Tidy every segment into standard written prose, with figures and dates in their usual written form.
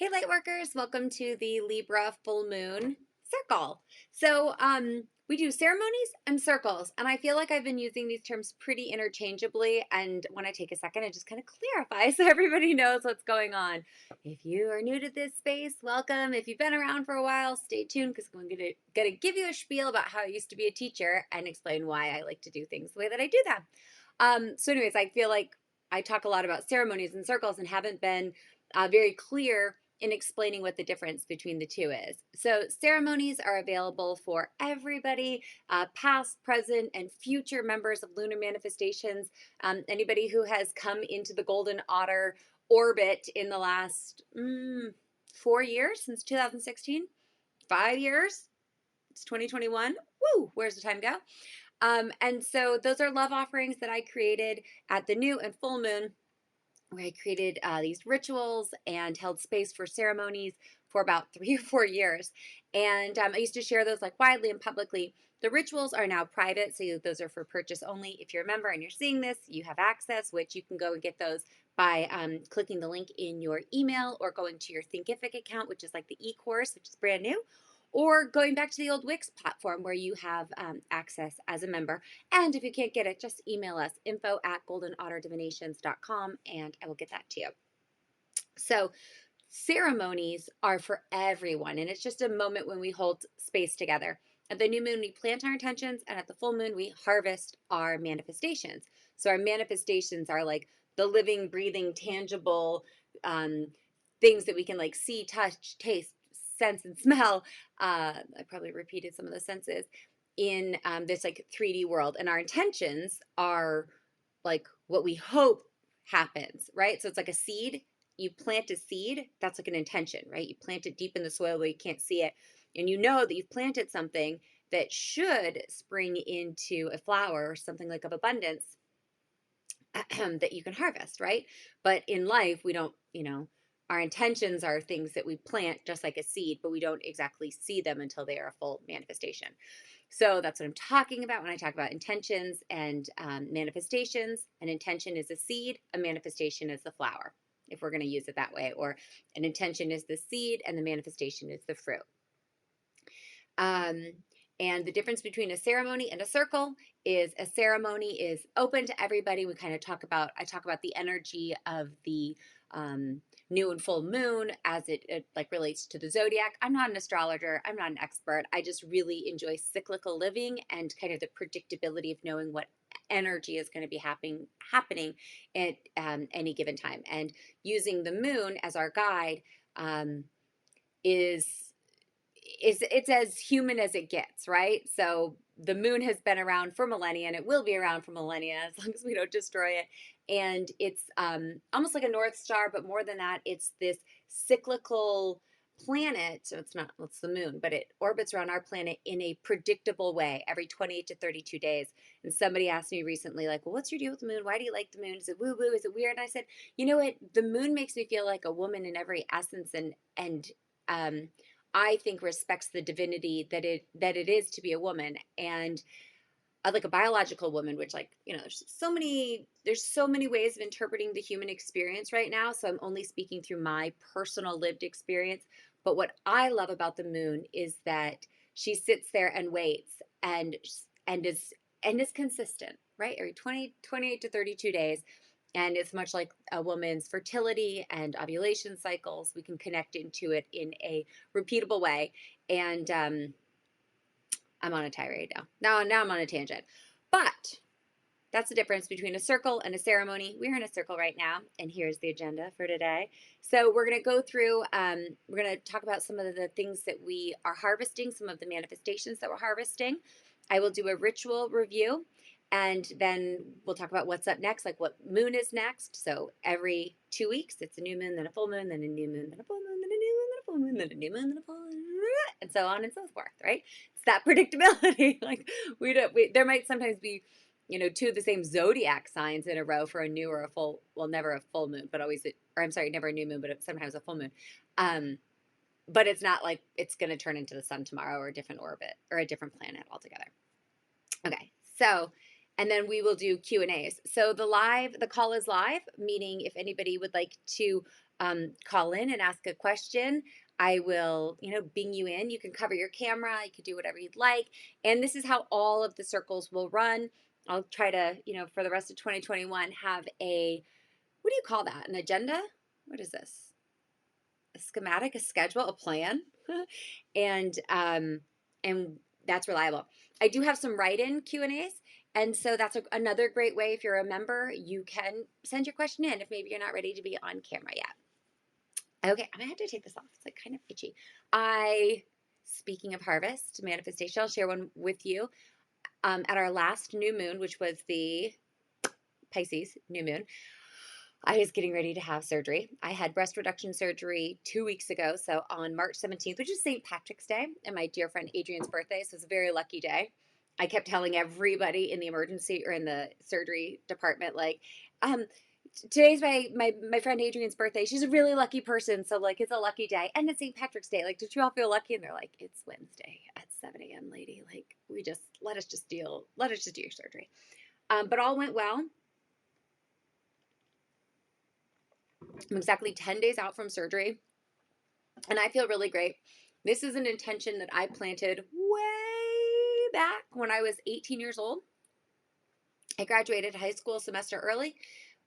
Hey, Lightworkers, welcome to the Libra full moon circle. So, we do ceremonies and circles, and I feel like I've been using these terms pretty interchangeably. And when I take a second, I just kind of clarify so everybody knows what's going on. If you are new to this space, welcome. If you've been around for a while, stay tuned because I'm gonna give you a spiel about how I used to be a teacher and explain why I like to do things the way that I do them. So, anyways, I feel like I talk a lot about ceremonies and circles and haven't been very clear in explaining what the difference between the two is. So, ceremonies are available for everybody, past, present, and future members of lunar manifestations. Anybody who has come into the Golden Otter orbit in the last 4 years, since 2016, 5 years, it's 2021. Woo, where's the time go? And so, those are love offerings that I created at the new and full moon, where I created these rituals and held space for ceremonies for about 3 or 4 years. And I used to share those like widely and publicly. The rituals are now private, so those are for purchase only. If you're a member and you're seeing this, you have access, which you can go and get those by clicking the link in your email or going to your Thinkific account, which is like the e-course, which is brand new, or going back to the old Wix platform where you have access as a member. And if you can't get it, just email us, info@goldenotterdivinations.com, and I will get that to you. So ceremonies are for everyone, and it's just a moment when we hold space together. At the new moon, we plant our intentions, and at the full moon, we harvest our manifestations. So our manifestations are like the living, breathing, tangible things that we can like see, touch, taste, sense, and smell. I probably repeated some of the senses in this like 3D world, and our intentions are like what we hope happens, right? So it's like a seed. You plant a seed, that's like an intention, right? You plant it deep in the soil where you can't see it, and you know that you've planted something that should spring into a flower or something like of abundance that you can harvest, right? But in life, we don't, our intentions are things that we plant just like a seed, but we don't exactly see them until they are a full manifestation. So that's what I'm talking about when I talk about intentions and manifestations. An intention is a seed, a manifestation is the flower, if we're going to use it that way, or an intention is the seed and the manifestation is the fruit. Um, and the difference between a ceremony and a circle is a ceremony is open to everybody. I talk about the energy of the new and full moon as it like relates to the zodiac. I'm not an astrologer. I'm not an expert. I just really enjoy cyclical living and kind of the predictability of knowing what energy is going to be happening at any given time. And using the moon as our guide is it's as human as it gets, right? So the moon has been around for millennia, and it will be around for millennia as long as we don't destroy it. And it's almost like a North Star, but more than that, it's this cyclical planet. So it's the moon, but it orbits around our planet in a predictable way every 28 to 32 days. And somebody asked me recently, like, well, what's your deal with the moon? Why do you like the moon? Is it woo woo? Is it weird? And I said, you know what? The moon makes me feel like a woman in every essence, and I think respects the divinity that it is to be a woman, and like a biological woman, which, like, there's so many ways of interpreting the human experience right now. So I'm only speaking through my personal lived experience. But what I love about the moon is that she sits there and waits and is consistent, right? Every 28 to 32 days. And it's much like a woman's fertility and ovulation cycles. We can connect into it in a repeatable way. And I'm on a tirade now. Now I'm on a tangent. But that's the difference between a circle and a ceremony. We're in a circle right now, and here's the agenda for today. So we're going to go through, we're going to talk about some of the things that we are harvesting, some of the manifestations that we're harvesting. I will do a ritual review, and then we'll talk about what's up next, like what moon is next. So every 2 weeks, it's a new moon, then a full moon, then a new moon, then a full moon, then a new moon, then a full moon, then a new moon, then a full moon, and so on and so forth, right? It's that predictability. Like there might sometimes be two of the same zodiac signs in a row for a new or a full, well, never a full moon, but always, or I'm sorry, never a new moon, but sometimes a full moon. But it's not like it's going to turn into the sun tomorrow or a different orbit or a different planet altogether. Okay, so, and then we will do Q&As. So the call is live, meaning if anybody would like to call in and ask a question. I will, bing you in. You can cover your camera. You can do whatever you'd like. And this is how all of the circles will run. I'll try to, for the rest of 2021, have what do you call that? An agenda? What is this? A schematic, a schedule, a plan. and and that's reliable. I do have some write-in Q&As, and so that's another great way. If you're a member, you can send your question in if maybe you're not ready to be on camera yet. Okay, I'm gonna have to take this off. It's like kind of itchy. Speaking of harvest manifestation, I'll share one with you. At our last new moon, which was the Pisces new moon, I was getting ready to have surgery. I had breast reduction surgery 2 weeks ago. So on March 17th, which is St. Patrick's Day and my dear friend Adrian's birthday. So it's a very lucky day. I kept telling everybody in the emergency or in the surgery department, like, today's my friend Adrian's birthday. She's a really lucky person. So like, it's a lucky day. And it's St. Patrick's Day. Like, did you all feel lucky? And they're like, it's Wednesday at 7 a.m. lady. Like, let us just do your surgery. But all went well. I'm exactly 10 days out from surgery, and I feel really great. This is an intention that I planted way back when I was 18 years old. I graduated high school a semester early.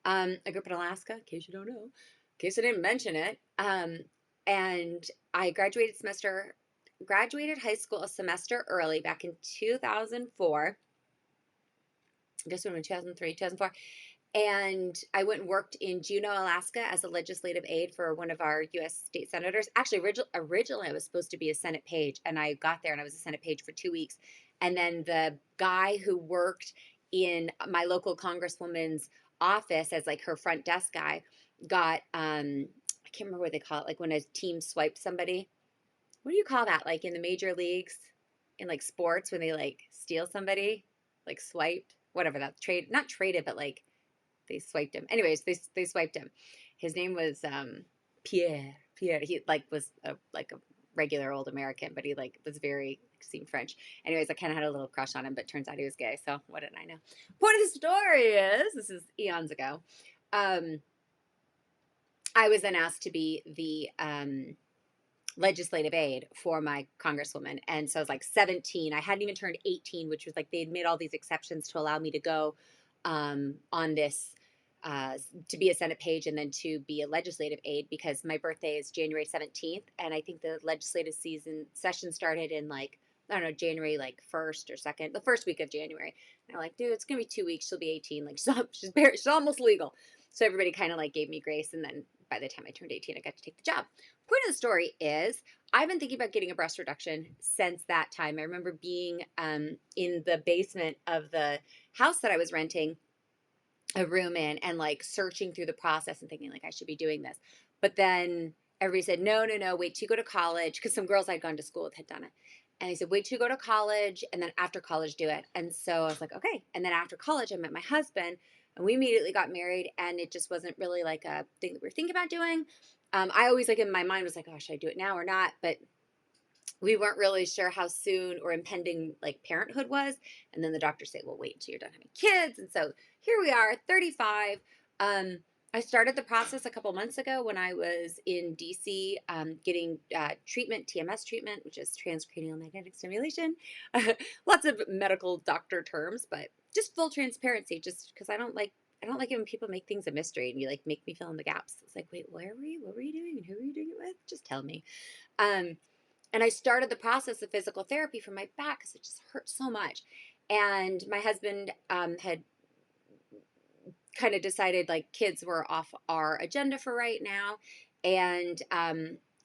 I grew up in Alaska, in case you don't know, in case I didn't mention it. And I graduated high school a semester early back in 2004. I guess when 2003, 2004. And I went and worked in Juneau, Alaska as a legislative aide for one of our U.S. state senators. Actually, originally I was supposed to be a Senate page, and I got there and I was a Senate page for 2 weeks. And then the guy who worked in my local congresswoman's office as like her front desk guy got, I can't remember what they call it, like when a team swiped somebody. What do you call that? Like in the major leagues, in like sports, when they like steal somebody, like swiped, whatever that not traded, but like, they swiped him. Anyways, they swiped him. His name was Pierre. Pierre. He like was a regular old American, but he like was very seemed French. Anyways, I kind of had a little crush on him, but turns out he was gay. So what did I know? Point of the story is this is eons ago. I was then asked to be the legislative aide for my congresswoman, and so I was like 17. I hadn't even turned 18, which was like they'd made all these exceptions to allow me to go on this to be a Senate page and then to be a legislative aide, because my birthday is January 17th. And I think the legislative session started in like, I don't know, January like 1st or 2nd, the first week of January. And I'm like, dude, it's going to be 2 weeks. She'll be 18. Like she's almost legal. So everybody kind of like gave me grace. And then by the time I turned 18, I got to take the job. Point of the story is I've been thinking about getting a breast reduction since that time. I remember being in the basement of the house that I was renting a room in and like searching through the process and thinking like I should be doing this. But then everybody said, no, wait till you go to college. Because some girls I'd gone to school with had done it. And they said, wait till you go to college, and then after college do it. And so I was like, okay. And then after college, I met my husband, and we immediately got married, and it just wasn't really like a thing that we were thinking about doing. I always like in my mind was like, oh, should I do it now or not? But we weren't really sure how soon or impending like parenthood was. And then the doctor said, well, wait until you're done having kids. And so here we are, 35. I started the process a couple months ago when I was in DC getting treatment, TMS treatment, which is transcranial magnetic stimulation. Lots of medical doctor terms, but just full transparency, just because I don't like it when people make things a mystery and you like make me fill in the gaps. It's like, wait, where were you? What were you doing? And who were you doing it with? Just tell me. And I started the process of physical therapy for my back because it just hurt so much. And my husband had kind of decided like kids were off our agenda for right now. And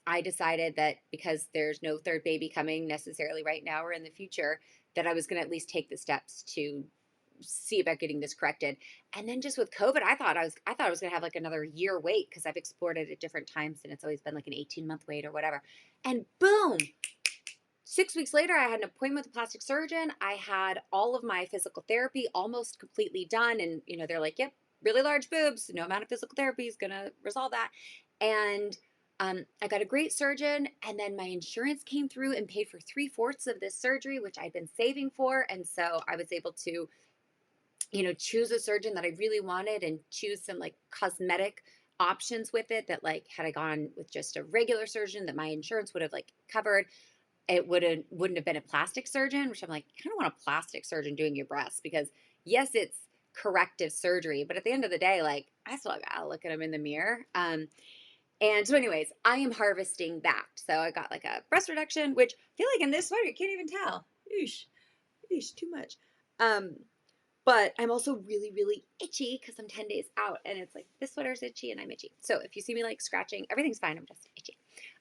I decided that because there's no third baby coming necessarily right now or in the future, that I was going to at least take the steps to see about getting this corrected. And then just with COVID, I thought I was going to have like another year wait, because I've explored it at different times and it's always been like an 18-month wait or whatever. And boom, 6 weeks later, I had an appointment with a plastic surgeon. I had all of my physical therapy almost completely done. And, they're like, yep, really large boobs. No amount of physical therapy is going to resolve that. And I got a great surgeon. And then my insurance came through and paid for 3/4 of this surgery, which I'd been saving for. And so I was able to choose a surgeon that I really wanted and choose some like cosmetic options with it that like had I gone with just a regular surgeon that my insurance would have like covered, it wouldn't have been a plastic surgeon, which I'm like, you kind of want a plastic surgeon doing your breasts because yes, it's corrective surgery, but at the end of the day, like I still gotta look at them in the mirror. And so, anyways, I am harvesting that. So I got like a breast reduction, which I feel like in this sweater you can't even tell. Eesh, eesh, too much. Um, but I'm also really, really itchy because I'm 10 days out and it's like this sweater's itchy and I'm itchy. So if you see me like scratching, everything's fine. I'm just itchy.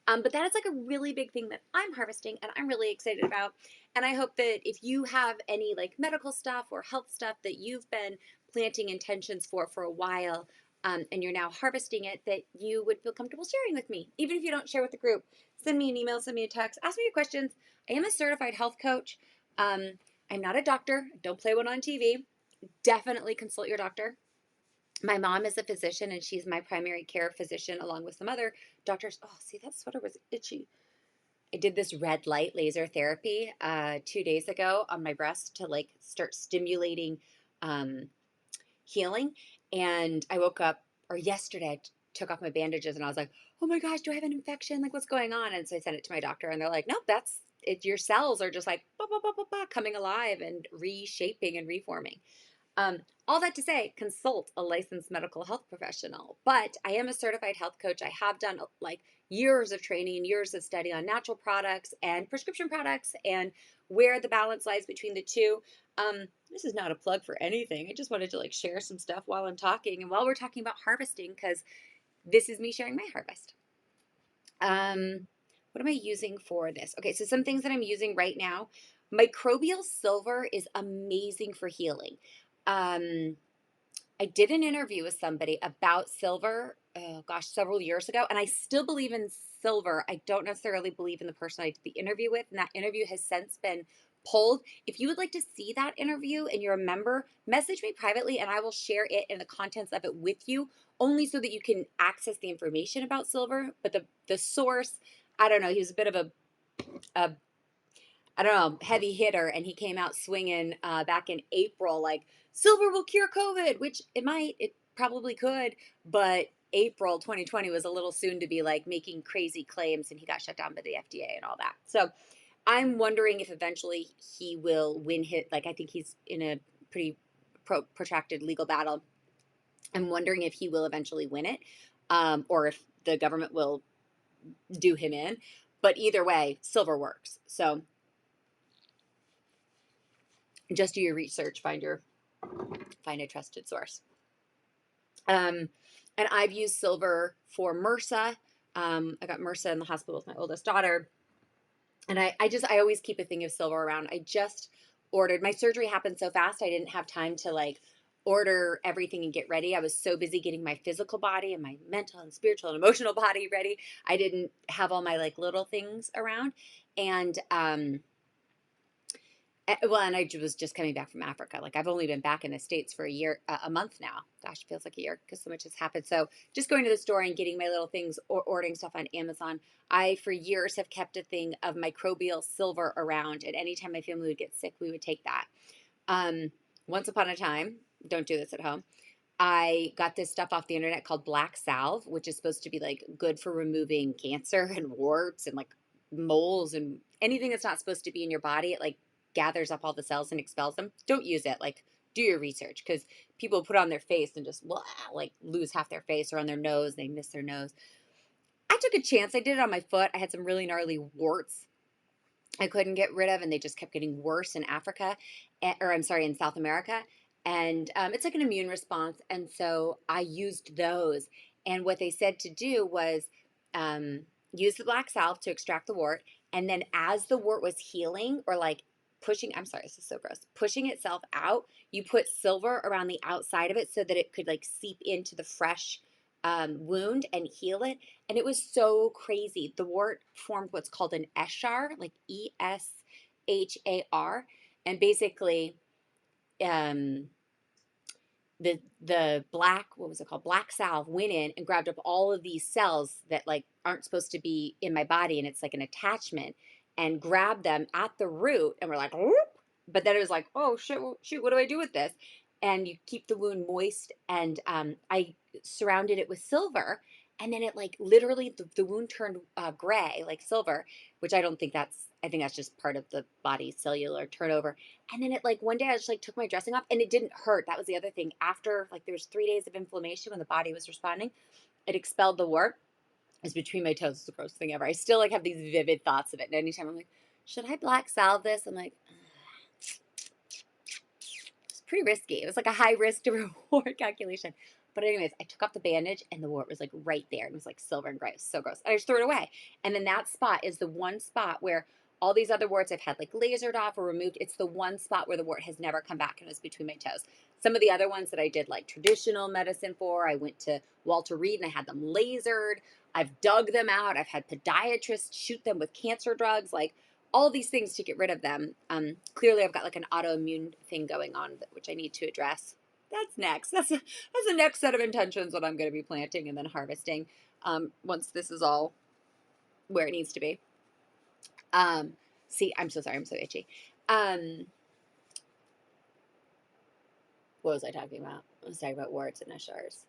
But that is like a really big thing that I'm harvesting and I'm really excited about. And I hope that if you have any like medical stuff or health stuff that you've been planting intentions for a while, and you're now harvesting it, that you would feel comfortable sharing with me. Even if you don't share with the group, send me an email, send me a text, ask me your questions. I am a certified health coach. I'm not a doctor. I don't play one on TV. Definitely consult your doctor. My mom is a physician and she's my primary care physician along with some other doctors. Oh, see, that sweater was itchy. I did this red light laser therapy 2 days ago on my breast to like start stimulating um, healing. And I woke up, or yesterday, took off my bandages and I was like, oh my gosh, do I have an infection? Like, what's going on? And so I sent it to my doctor and they're like, nope, that's it. Your cells are just like bah, bah, bah, bah, bah, coming alive and reshaping and reforming. All that to say, consult a licensed medical health professional. But I am a certified health coach. I have done like years of training, years of study on natural products and prescription products and where the balance lies between the two. This is not a plug for anything. I just wanted to like share some stuff while I'm talking and while we're talking about harvesting because this is me sharing my harvest. What am I using for this? Okay, so some things that I'm using right now. Microbial silver is amazing for healing. Um, I did an interview with somebody about silver, oh gosh, several years ago, and I still believe in silver. I don't necessarily believe in the person I did the interview with, and that interview has since been pulled. If you would like to see that interview and you're a member, message me privately and I will share it and the contents of it with you, only so that you can access the information about silver. But the source, I don't know, he was a bit of a I don't know, heavy hitter, and he came out swinging back in April, like silver will cure COVID, which it might, it probably could, but April 2020 was a little soon to be like making crazy claims, and he got shut down by the FDA and all that. So I'm wondering if eventually he will win hit. Like I think he's in a pretty protracted legal battle. I'm wondering if he will eventually win it, or if the government will do him in. But either way, silver works. So just do your research, find a trusted source. And I've used silver for MRSA. I got MRSA in the hospital with my oldest daughter, and I always keep a thing of silver around. I just ordered, my surgery happened so fast I didn't have time to like order everything and get ready. I was so busy getting my physical body and my mental and spiritual and emotional body ready. I didn't have all my like little things around. And well, and I was just coming back from Africa. Like I've only been back in the States for a year, a month now. Gosh, it feels like a year because so much has happened. So just going to the store and getting my little things or ordering stuff on Amazon. I, for years, have kept a thing of microbial silver around. And anytime my family would get sick, we would take that. Um, Once upon a time, don't do this at home. I got this stuff off the internet called black salve, which is supposed to be like good for removing cancer and warts and like moles and anything that's not supposed to be in your body. It like gathers up all the cells and expels them. Don't use it. Like do your research because people put it on their face and just blah, like lose half their face or on their nose. They miss their nose. I took a chance. I did it on my foot. I had some really gnarly warts I couldn't get rid of, and they just kept getting worse in Africa, or I'm sorry, in South America. And it's like an immune response. And so I used those. And what they said to do was um, use the black salve to extract the wart. And then as the wart was healing or like pushing, I'm sorry, this is so gross, pushing itself out, you put silver around the outside of it so that it could like seep into the fresh wound and heal it. And it was so crazy. The wart formed what's called an eschar, like ESHAR. And basically, um, the black, what was it called? Black salve went in and grabbed up all of these cells that like aren't supposed to be in my body. And it's like an attachment and grabbed them at the root. And we're like, whoop. But then it was like, oh shit, well, shoot, what do I do with this? And you keep the wound moist. And I surrounded it with silver. And then it like literally the wound turned gray, like silver, which I think that's just part of the body's cellular turnover. And then it like one day I just like took my dressing off and it didn't hurt. That was the other thing. After like there was 3 days of inflammation when the body was responding, it expelled the wart. It's between my toes. It's the grossest thing ever. I still like have these vivid thoughts of it. And anytime I'm like, should I black salve this? I'm like, it's pretty risky. It was like a high risk to reward calculation. But anyways, I took off the bandage and the wart was like right there. It was like silver and gray. It was so gross. I just threw it away. And then that spot is the one spot where all these other warts I've had like lasered off or removed. It's the one spot where the wart has never come back and it was between my toes. Some of the other ones that I did like traditional medicine for, I went to Walter Reed and I had them lasered. I've dug them out. I've had podiatrists shoot them with cancer drugs. Like all these things to get rid of them. Clearly, I've got like an autoimmune thing going on, which I need to address. That's next. That's the next set of intentions that I'm going to be planting and then harvesting once this is all where it needs to be. See, I'm so sorry. I'm so itchy. What was I talking about? I was talking about warts and Neshars.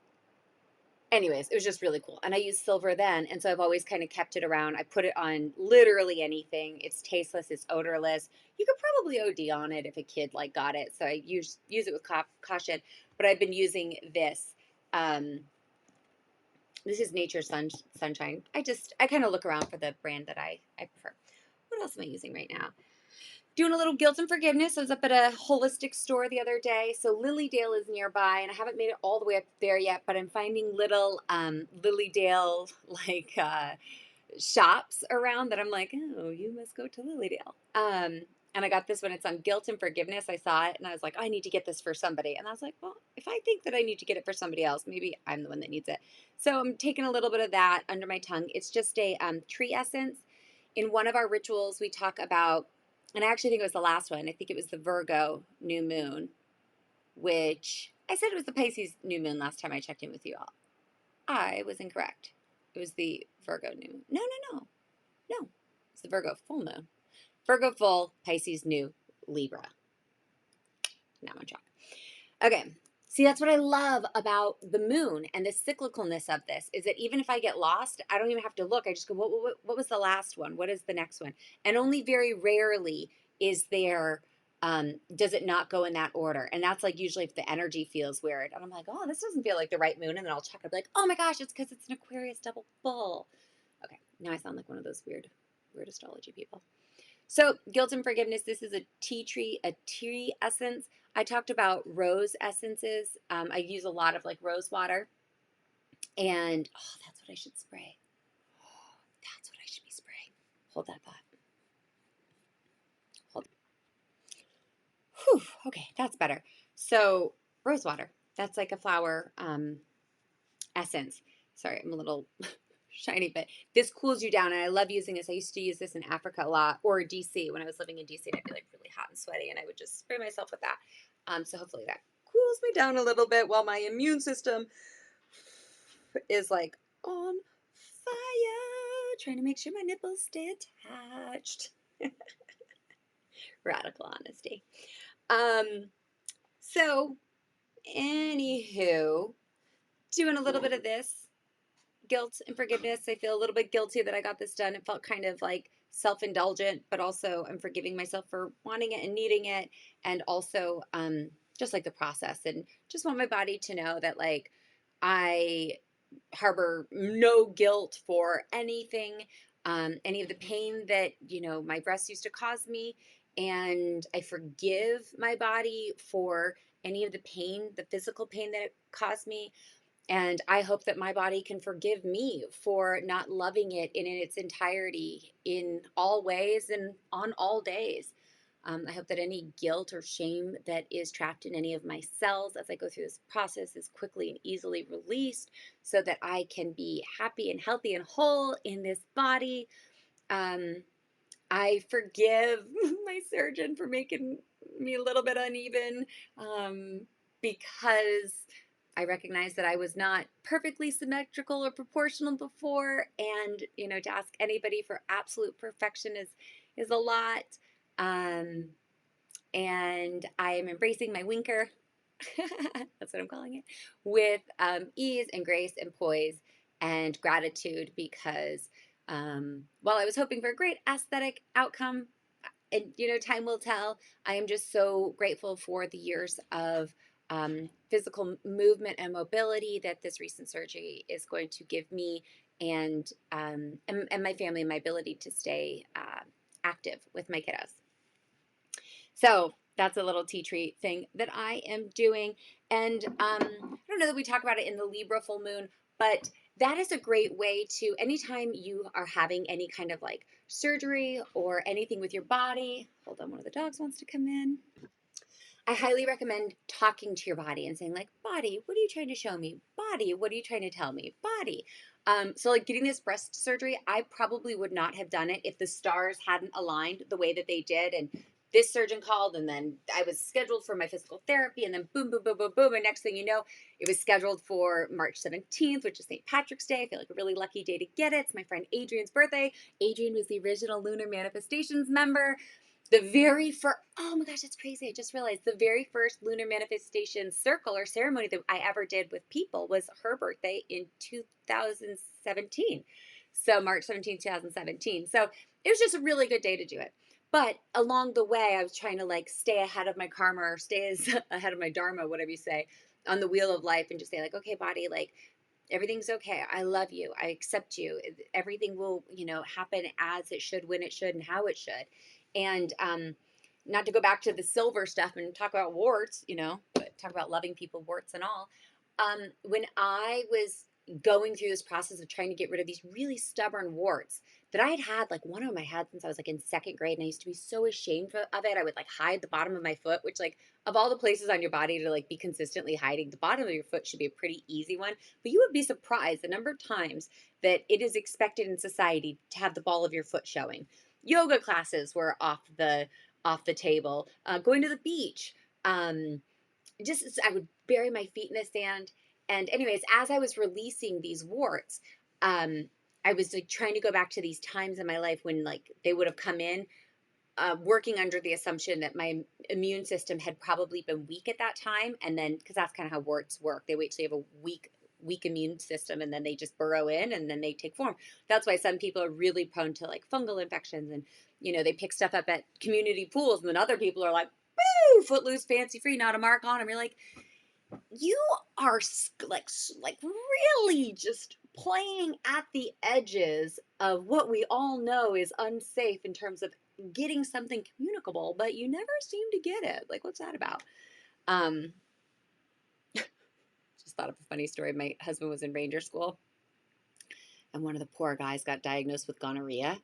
Anyways, it was just really cool. And I used silver then. And so I've always kind of kept it around. I put it on literally anything. It's tasteless. It's odorless. You could probably OD on it if a kid like got it. So I use it with caution. But I've been using this. This is Nature Sunshine. I kind of look around for the brand that I prefer. What else am I using right now? Doing a little guilt and forgiveness. I was up at a holistic store the other day. So Lilydale is nearby, and I haven't made it all the way up there yet, but I'm finding little Lilydale like shops around that I'm like, oh, you must go to Lilydale. And I got this one. It's on guilt and forgiveness. I saw it, and I was like, oh, I need to get this for somebody. And I was like, well, if I think that I need to get it for somebody else, maybe I'm the one that needs it. So I'm taking a little bit of that under my tongue. It's just a tree essence. In one of our rituals, we talk about, and I actually think it was the last one. I think it was the Virgo new moon, which I said it was the Pisces new moon last time I checked in with you all. I was incorrect. It was the Virgo new moon. No. It's the Virgo full moon. Virgo full, Pisces new, Libra. Now I'm on track. Okay. See, that's what I love about the moon and the cyclicalness of this is that even if I get lost, I don't even have to look. I just go, what was the last one? What is the next one? And only very rarely is there, does it not go in that order? And that's like usually if the energy feels weird. And I'm like, oh, this doesn't feel like the right moon. And then I'll check. I'll be like, oh my gosh, it's because it's an Aquarius double full. Okay. Now I sound like one of those weird astrology people. So guilt and forgiveness, this is a tree essence. I talked about rose essences. I use a lot of like rose water. And that's what I should spray. That's what I should be spraying. Hold that thought. Hold. Whew, okay, that's better. So rose water, that's like a flower essence. Sorry, I'm a little shiny, but this cools you down. And I love using this. I used to use this in Africa a lot, or DC when I was living in DC. And I'd be like really hot and sweaty, and I would just spray myself with that. So hopefully that cools me down a little bit while my immune system is like on fire, trying to make sure my nipples stay attached. Radical honesty. So anywho, doing a little bit of this guilt and forgiveness. I feel a little bit guilty that I got this done. It felt kind of like self-indulgent, but also I'm forgiving myself for wanting it and needing it. And also just like the process, and just want my body to know that like I harbor no guilt for anything, any of the pain that, my breasts used to cause me. And I forgive my body for any of the pain, the physical pain that it caused me. And I hope that my body can forgive me for not loving it in its entirety in all ways and on all days. I hope that any guilt or shame that is trapped in any of my cells as I go through this process is quickly and easily released so that I can be happy and healthy and whole in this body. I forgive my surgeon for making me a little bit uneven because I recognize that I was not perfectly symmetrical or proportional before, and to ask anybody for absolute perfection is a lot. And I am embracing my winker. that's what I'm calling it, with ease and grace and poise and gratitude because while I was hoping for a great aesthetic outcome, and time will tell. I am just so grateful for the years of physical movement and mobility that this recent surgery is going to give me, and my family, and my ability to stay active with my kiddos. So that's a little tea tree thing that I am doing. And I don't know that we talk about it in the Libra full moon, but that is a great way to, anytime you are having any kind of like surgery or anything with your body. Hold on, one of the dogs wants to come in. I highly recommend talking to your body and saying, like, body, what are you trying to show me? Body, what are you trying to tell me? Body. So like getting this breast surgery, I probably would not have done it if the stars hadn't aligned the way that they did. And this surgeon called, and then I was scheduled for my physical therapy, and then boom, boom, boom, boom, boom. And next thing you know, it was scheduled for March 17th, which is St. Patrick's Day. I feel like a really lucky day to get it. It's my friend Adrian's birthday. Adrian was the original Lunar Manifestations member. The very first, oh my gosh, that's crazy. I just realized the very first Lunar Manifestation circle or ceremony that I ever did with people was her birthday in 2017. So March 17th, 2017. So it was just a really good day to do it. But along the way, I was trying to like stay ahead of my karma or stay as ahead of my dharma, whatever you say, on the wheel of life, and just say like, okay, body, like everything's okay. I love you. I accept you. Everything will, happen as it should, when it should, and how it should. And not to go back to the silver stuff and talk about warts, but talk about loving people, warts and all. When I was going through this process of trying to get rid of these really stubborn warts that I had like one of them I had since I was like in second grade, and I used to be so ashamed of it. I would like hide the bottom of my foot, which like of all the places on your body to like be consistently hiding, the bottom of your foot should be a pretty easy one. But you would be surprised the number of times that it is expected in society to have the ball of your foot showing. Yoga classes were off the table. Going to the beach. Just I would bury my feet in the sand. And anyways, as I was releasing these warts, I was like trying to go back to these times in my life when like they would have come in, working under the assumption that my immune system had probably been weak at that time. And then, because that's kind of how warts work, they wait till you have a weak immune system, and then they just burrow in, and then they take form. That's why some people are really prone to like fungal infections, and they pick stuff up at community pools, and then other people are like, woo, footloose, fancy free, not a mark on them. You're like, you are like really just playing at the edges of what we all know is unsafe in terms of getting something communicable, but you never seem to get it. Like, what's that about? Um, just thought of a funny story. My husband was in ranger school, and one of the poor guys got diagnosed with gonorrhea.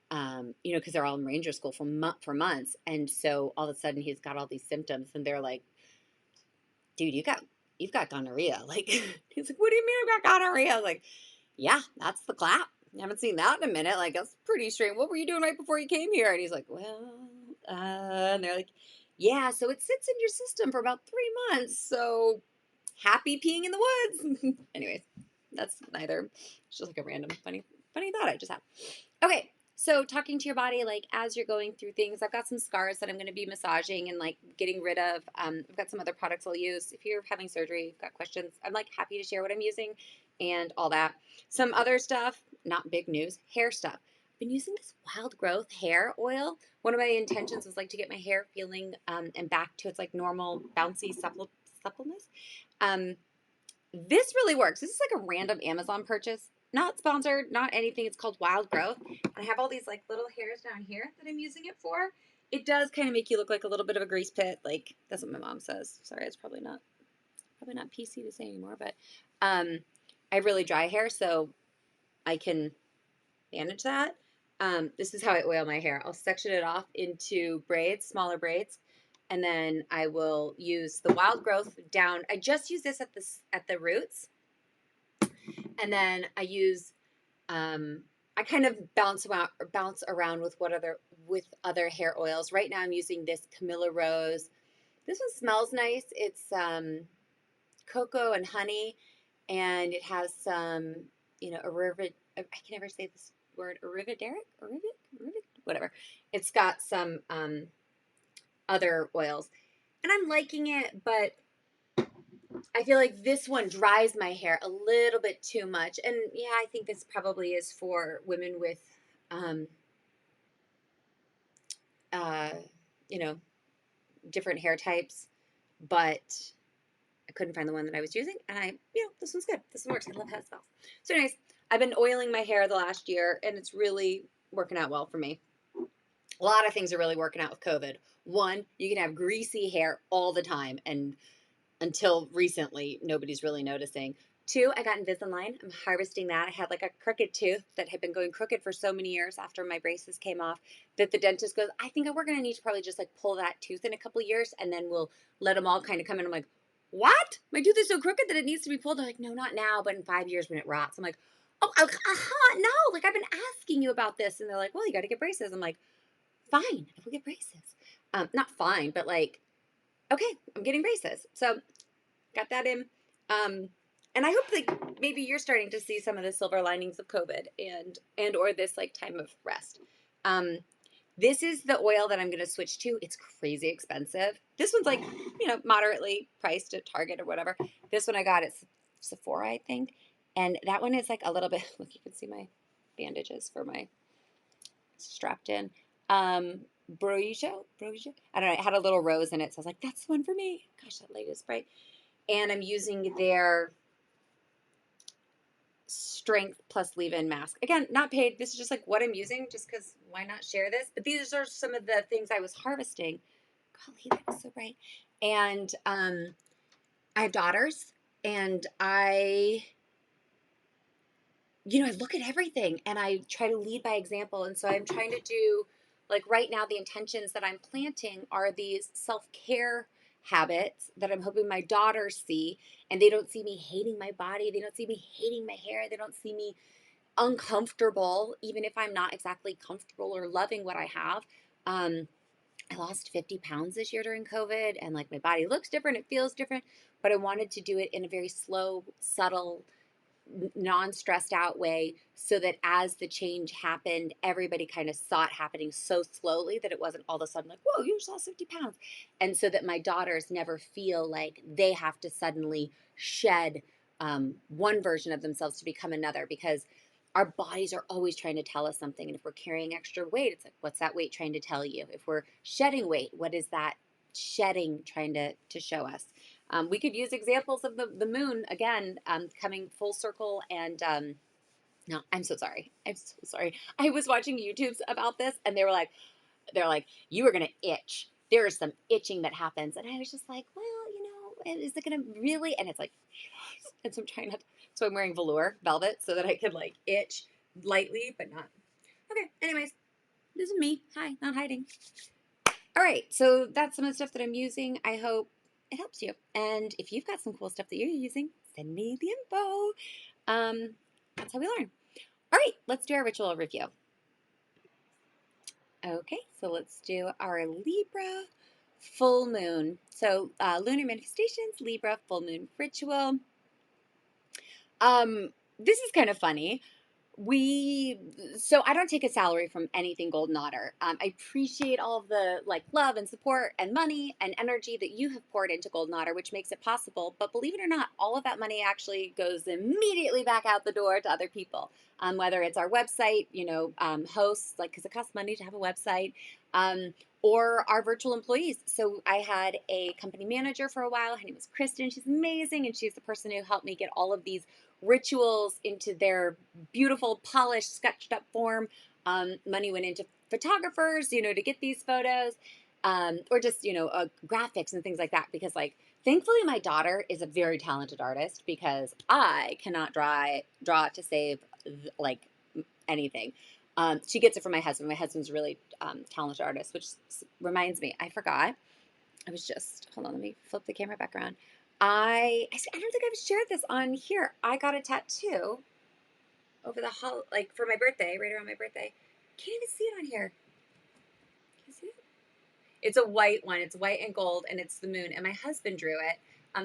Because they're all in ranger school for months, and so all of a sudden he's got all these symptoms, and they're like, "Dude, you've got gonorrhea." Like, he's like, "What do you mean I've got gonorrhea?" I was like, "Yeah, that's the clap. I haven't seen that in a minute. Like, that's pretty strange. What were you doing right before you came here?" And he's like, "Well," and they're like, "Yeah, so it sits in your system for about 3 months. So happy peeing in the woods." Anyways, that's neither. It's just like a random funny thought I just had. Okay. So talking to your body, like as you're going through things, I've got some scars that I'm going to be massaging and like getting rid of. I've got some other products I'll use. If you're having surgery, you've got questions, I'm like happy to share what I'm using and all that. Some other stuff, not big news, hair stuff. I've been using this wild growth hair oil. One of my intentions was like to get my hair feeling and back to its like normal bouncy suppleness. This really works. This is like a random Amazon purchase. Not sponsored, not anything. It's called Wild Growth. And I have all these like little hairs down here that I'm using it for. It does kind of make you look like a little bit of a grease pit. Like, that's what my mom says. Sorry, it's probably not PC to say anymore, but I have really dry hair, so I can manage that. This is how I oil my hair. I'll section it off into braids, smaller braids, and then I will use the Wild Growth down. I just use this at the roots, and then I use I kind of bounce around with other hair oils. Right now I'm using this Camilla Rose. This one smells nice. It's cocoa and honey, and it has some, I can never say this word, whatever. It's got some other oils, and I'm liking it, but I feel like this one dries my hair a little bit too much. And yeah, I think this probably is for women with, um, uh, you know, different hair types, but I couldn't find the one that I was using. And this one's good. This one works. I love how it smells. So, anyways, I've been oiling my hair the last year and it's really working out well for me. A lot of things are really working out with COVID. One, you can have greasy hair all the time, and until recently, nobody's really noticing. Two, I got Invisalign. I'm harvesting that. I had like a crooked tooth that had been going crooked for so many years after my braces came off that the dentist goes, I think we're going to need to probably just like pull that tooth in a couple of years and then we'll let them all kind of come in. I'm like, what? My tooth is so crooked that it needs to be pulled. They're like, no, not now, but in 5 years when it rots. I'm like, oh, no. Like, I've been asking you about this. And they're like, well, you got to get braces. I'm like, fine, I will get braces. Not fine, but like, okay, I'm getting braces. So got that in. And I hope that maybe you're starting to see some of the silver linings of COVID and or this like time of rest. Um, this is the oil that I'm going to switch to. It's crazy expensive. This one's like, moderately priced at Target or whatever. This one I got at Sephora, I think. And that one is like a little bit, look, you can see my bandages for my strapped in. Broijo? I don't know. It had a little rose in it. So I was like, that's the one for me. Gosh, that light is bright. And I'm using their strength plus leave-in mask. Again, not paid. This is just like what I'm using just because why not share this? But these are some of the things I was harvesting. Golly, that was so bright. And I have daughters and I look at everything and I try to lead by example. And so I'm trying to do, like right now, the intentions that I'm planting are these self-care habits that I'm hoping my daughters see. And they don't see me hating my body. They don't see me hating my hair. They don't see me uncomfortable, even if I'm not exactly comfortable or loving what I have. I lost 50 pounds this year during COVID and like my body looks different. It feels different, but I wanted to do it in a very slow, subtle, non-stressed out way so that as the change happened, everybody kind of saw it happening so slowly that it wasn't all of a sudden like, whoa, you just lost 50 pounds. And so that my daughters never feel like they have to suddenly shed one version of themselves to become another, because our bodies are always trying to tell us something. And if we're carrying extra weight, it's like, what's that weight trying to tell you? If we're shedding weight, what is that shedding trying to show us? We could use examples of the moon again, coming full circle. And no, I'm so sorry. I'm so sorry. I was watching YouTubes about this, and they're like, you are gonna itch. There is some itching that happens, and I was just like, well, is it gonna really? And it's like, yes. And so I'm trying not. So I'm wearing velour velvet so that I could like itch lightly, but not. Okay. Anyways, this is me. Hi, not hiding. All right, so that's some of the stuff that I'm using. I hope it helps you. And if you've got some cool stuff that you're using, send me the info. That's how we learn. All right, let's do our ritual review. Okay, so let's do our Libra full moon. So lunar manifestations, Libra full moon ritual. This is kind of funny. So I don't take a salary from anything Golden Otter. I appreciate all of the like love and support and money and energy that you have poured into Golden Otter, which makes it possible. But believe it or not, all of that money actually goes immediately back out the door to other people. Whether it's our website, hosts, like, because it costs money to have a website, or our virtual employees. So I had a company manager for a while. Her name was Kristen. She's amazing, and she's the person who helped me get all of these rituals into their beautiful, polished, sketched up form. Money went into photographers, to get these photos, or just, graphics and things like that. Because, like, thankfully, my daughter is a very talented artist because I cannot draw to save, like, anything. She gets it from my husband. My husband's a really talented artist, which reminds me, I forgot. Hold on, let me flip the camera back around. I don't think I've shared this on here. I got a tattoo over like for my birthday, right around my birthday. Can't even see it on here. Can you see it? It's a white one. It's white and gold, and it's the moon. And my husband drew it.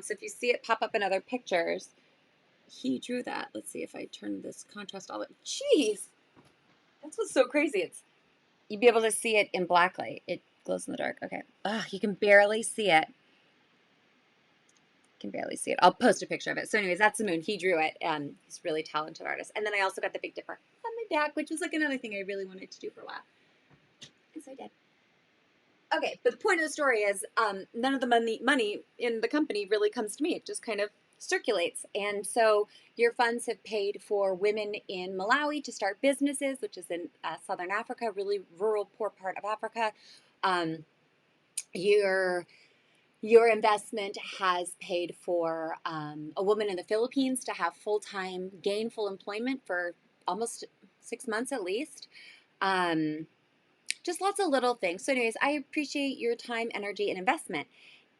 So if you see it pop up in other pictures, he drew that. Let's see if I turn this contrast all the way. Jeez, that's what's so crazy. You'd be able to see it in black light. It glows in the dark. Okay. You can barely see it. can barely see it. I'll post a picture of it. So anyways, that's the moon. He drew it. He's a really talented artist. And then I also got the Big Dipper on my back, which was like another thing I really wanted to do for a while. And so I did. Okay, but the point of the story is none of the money in the company really comes to me. It just kind of circulates. And so your funds have paid for women in Malawi to start businesses, which is in southern Africa, really rural, poor part of Africa. Um, your your investment has paid for a woman in the Philippines to have full-time gainful employment for almost 6 months at least. Um, just lots of little things. So, anyways, I appreciate your time, energy, and investment.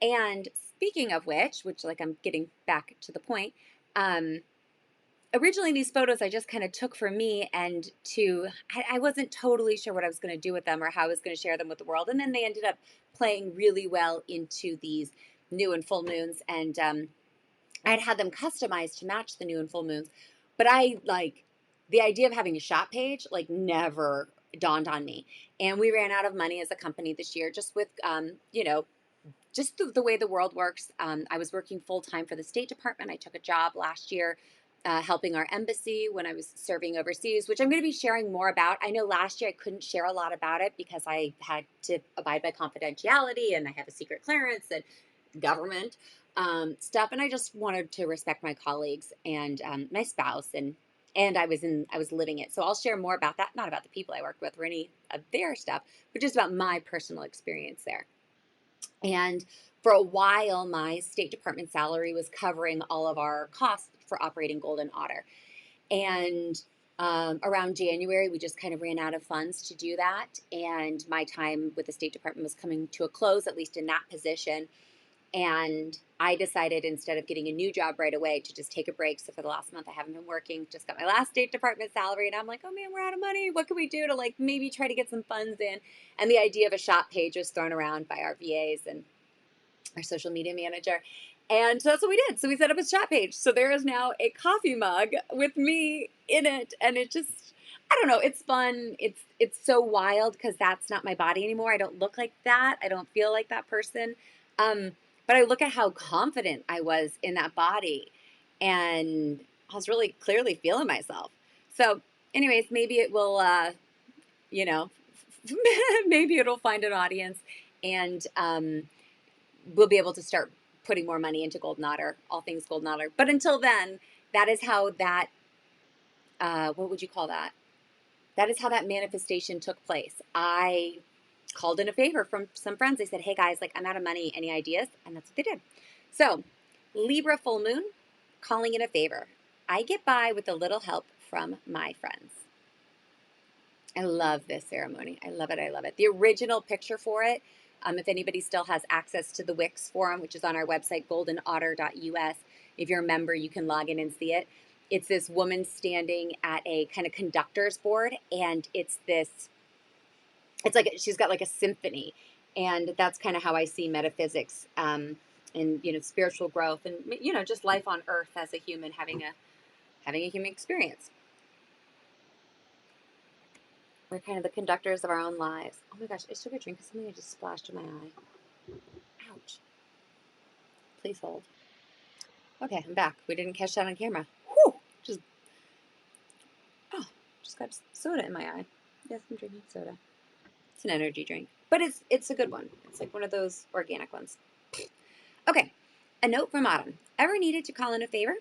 And speaking of which like I'm getting back to the point, um, originally these photos I just kind of took for me and I wasn't totally sure what I was going to do with them or how I was going to share them with the world. And then they ended up playing really well into these new and full moons. And I'd had them customized to match the new and full moons. But I like the idea of having a shop page, like never dawned on me. And we ran out of money as a company this year, just with, just the way the world works. I was working full time for the State Department. I took a job last year helping our embassy when I was serving overseas, which I'm going to be sharing more about. I know last year I couldn't share a lot about it because I had to abide by confidentiality and I have a secret clearance and government stuff. And I just wanted to respect my colleagues and my spouse and I was living it. So I'll share more about that, not about the people I worked with or any of their stuff, but just about my personal experience there. And for a while, my State Department salary was covering all of our costs for operating Golden Otter. And around January, we just kind of ran out of funds to do that. And my time with the State Department was coming to a close, at least in that position. And I decided instead of getting a new job right away to just take a break. So for the last month, I haven't been working, just got my last State Department salary. And I'm like, oh man, we're out of money. What can we do to like maybe try to get some funds in? And the idea of a shop page was thrown around by our VAs and our social media manager. And so that's what we did. So we set up a shop page. So there is now a coffee mug with me in it. And it just, I don't know, it's fun. It's so wild because that's not my body anymore. I don't look like that. I don't feel like that person. But I look at how confident I was in that body. And I was really clearly feeling myself. So anyways, maybe it will, you know, maybe it'll find an audience and, we'll be able to start putting more money into Golden Otter, all things Golden Otter. But until then, that is how that, what would you call that? That is how that manifestation took place. I called in a favor from some friends. They said, hey guys, like I'm out of money. Any ideas? And that's what they did. So Libra full moon, calling in a favor. I get by with a little help from my friends. I love this ceremony. I love it. I love it. The original picture for it, if anybody still has access to the Wix forum, which is on our website, goldenotter.us, if you're a member, you can log in and see it. It's this woman standing at a kind of conductor's board, and it's like she's got like a symphony. And that's kind of how I see metaphysics and, spiritual growth and, just life on earth as a human having a human experience. We're kind of the conductors of our own lives. Oh my gosh, I took a drink of something I just splashed in my eye. Ouch. Please hold. Okay, I'm back. We didn't catch that on camera. Whew! Just got soda in my eye. Yes, I'm drinking soda. It's an energy drink, but it's a good one. It's like one of those organic ones. Okay, a note from Autumn. Ever needed to call in a favor?